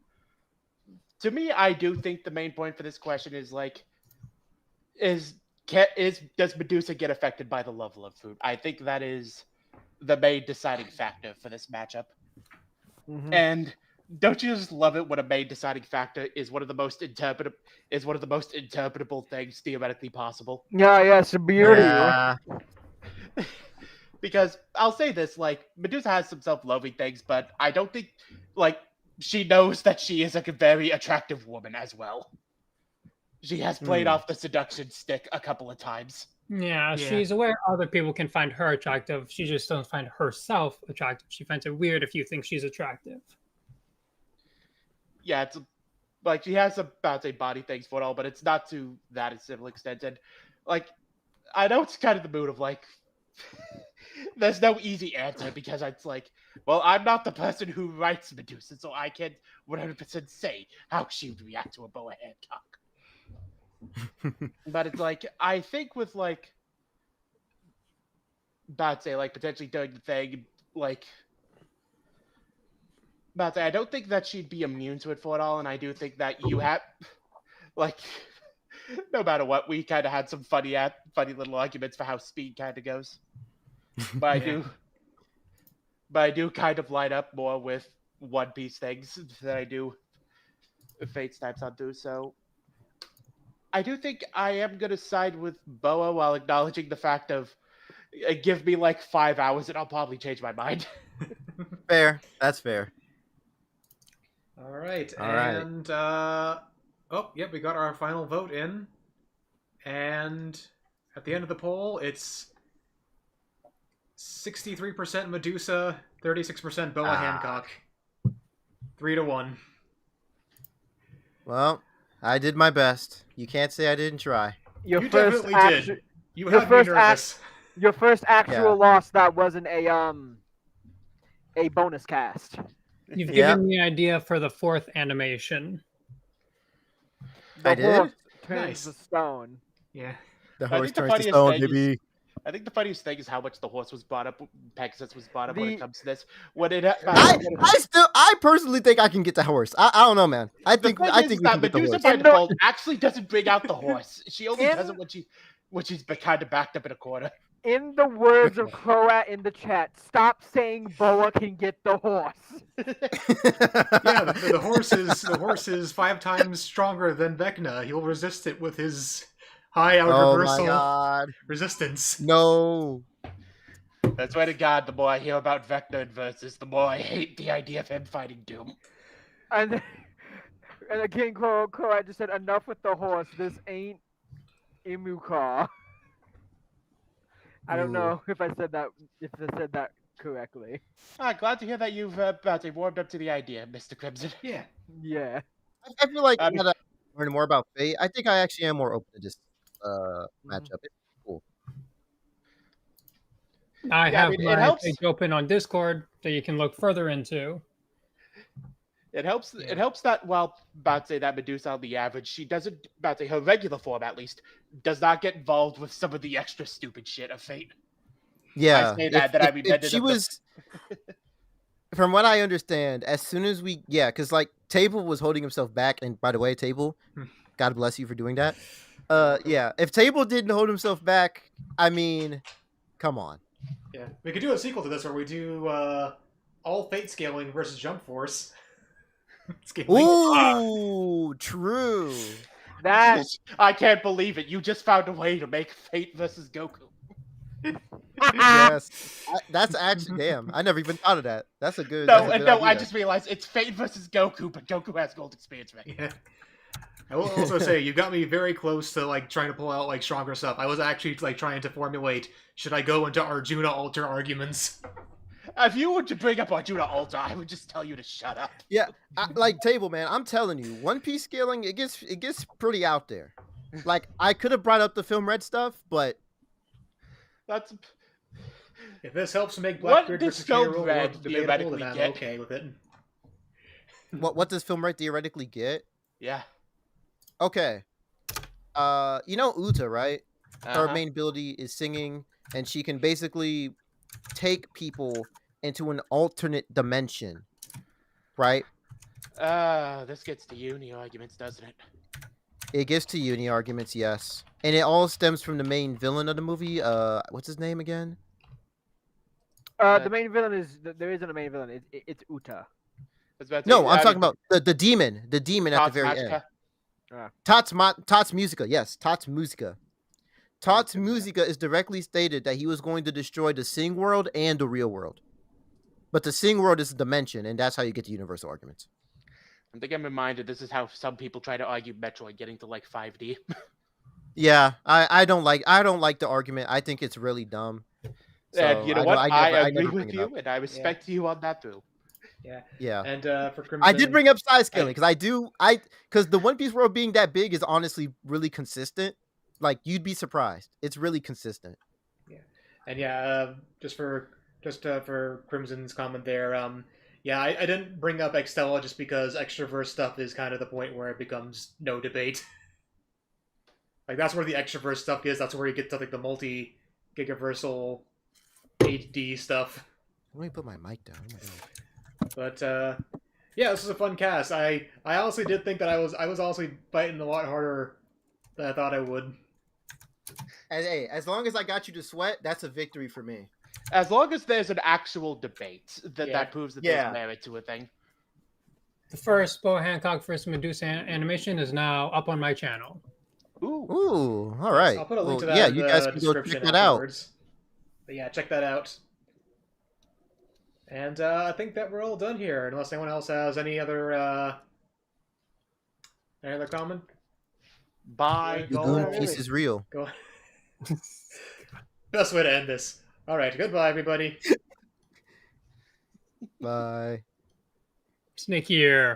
to me, I do think the main point for this question is like, does Medusa get affected by the level of food? I think that is the main deciding factor for this matchup. Mm-hmm. And don't you just love it when a main deciding factor is one of the most interpretable things theoretically possible? Yeah, it's a beauty. Yeah. Because I'll say this, like, Medusa has some self-loathing things, but I don't think, like, she knows that she is a very attractive woman as well. She has played off the seduction stick a couple of times. Yeah, Yeah. she's aware other people can find her attractive. She just doesn't find herself attractive. She finds it weird if you think she's attractive. Yeah, it's like she has some body things for it all, but it's not to that simple extent. And like, I know it's kind of the mood of like, there's no easy answer because it's like, well, I'm not the person who writes Medusa, so I can't 100% say how she would react to a Boa Hancock. But it's like, I think with like, potentially doing the thing, like, I don't think that she'd be immune to it for it all, and I do think that you have, like, no matter what, we kind of had some funny little arguments for how speed kind of goes. But I do kind of line up more with One Piece things than I do Fates types on do. So I do think I am gonna side with Boa while acknowledging the fact of give me like 5 hours and I'll probably change my mind. Fair. That's fair. All right. All right. And we got our final vote in. And at the end of the poll, it's 63% Medusa, 36% Boa Hancock. 3-1. Well, I did my best. You can't say I didn't try. You definitely did. You had me nervous. Your first actual Yeah. loss that wasn't a bonus cast. You've Yeah. given me an idea for the fourth animation. I The did? horse turns Nice. to stone. Yeah. The I horse think the turns to funniest stone, thing is- baby. I think the funniest thing is how much the horse was brought up, Pegasus was brought up when The- it comes to this. When it, I personally think I can get the horse. I don't know, man. I think we that can get the Medusa horse. by In the- default actually doesn't bring out the horse. She only In- does it when she's kind of backed up in a corner. In the words of Croat in the chat, stop saying Boa can get the horse. Yeah, the horse is 5 times stronger than Vecna. He'll resist it with his high out Oh my reversal god. resistance. No. I swear to God, the more I hear about Vecna and Versus, the more I hate the idea of him fighting Doom. And again, Croat just said, enough with the horse. This ain't Imukar. I don't Ooh. know if I said that correctly. Glad to hear that you've warmed up to the idea, Mr. Crimson. Yeah. Yeah. I feel like I mean- now that I'm learning more about Fate, I think I actually am more open to this Mm-hmm. matchup. It's cool. I Yeah, I have mean, it my helps. page open on Discord that you can look further into. It helps. It helps that while about to say that Medusa on the average, she doesn't about to say her regular form at least does not get involved with some of the extra stupid shit of Fate. Yeah. I say that I mean if she was from what I understand, as soon as because like Table was holding himself back, and by the way, Table, God bless you for doing that. Yeah, if Table didn't hold himself back, I mean, come on. Yeah. We could do a sequel to this where we do all Fate scaling versus Jump Force. Scaling. Ooh, true. That I can't believe it. You just found a way to make Fate versus Goku. Yes, that's actually damn. I never even thought of that. That's a good. No, that's a good no, I idea. just realized it's Fate versus Goku, but Goku has gold experience. Right? Yeah. I will also say you got me very close to like trying to pull out like stronger stuff. I was actually like trying to formulate, should I go into Arjuna alter arguments? If you were to bring up Arjuna Ultra, I would just tell you to shut up. Yeah, like Table, man. I'm telling you, One Piece scaling it gets pretty out there. Like I could have brought up the film Red stuff, but That's If this helps make What Blackbeard does versus Film Hero Red more debatable, theoretically then I'm get? okay with it. what does film Red theoretically get? yeah. Okay. You know Uta, right? Her Uh-huh. main ability is singing, and she can basically take people into an alternate dimension, right? This gets to uni arguments, doesn't it? It gets to uni arguments, yes, and it all stems from the main villain of the movie. What's his name again? the main villain is there isn't a main villain. It's Uta. I was about to No, say, I'm I talking mean, about the demon at the Tots very Magica. end. Tots Musica, yes, Tots Musica. Tots Musica is directly stated that he was going to destroy the Sing world and the real world. But the Sing world is a dimension, and that's how you get to universal arguments. I think I'm reminded this is how some people try to argue Metroid getting to like 5D. Yeah, I don't like the argument. I think it's really dumb. So and you know I what? don't- I never- agree never bring with it up. you, and I respect you on that too. Yeah. Yeah. And for Crimson, I did bring up side scaling because the One Piece world being that big is honestly really consistent. Like you'd be surprised. It's really consistent. And yeah, just for Crimson's comment there, yeah, I didn't bring up Extella just because extroverse stuff is kind of the point where it becomes no debate. Like that's where the extroverse stuff is. That's where you get to like the multi-gigaversal HD stuff. Let me put my mic down. Oh my God. But yeah, this was a fun cast. I honestly did think that I was honestly fighting a lot harder than I thought I would. And hey, as long as I got you to sweat, that's a victory for me. As long as there's an actual debate, that proves that Yeah. there's merit to a thing. The first Boa Hancock versus Medusa animation is now up on my channel. Ooh. Ooh, all right. I'll put a link to Well, that yeah, in you the guys can go description check that out. afterwards. But yeah, check that out. And I think that we're all done here, unless anyone else has any other comment. Bye. Go Lagoon on. piece is real. Go. Best way to end this. All right, goodbye, everybody. Bye. Snake here.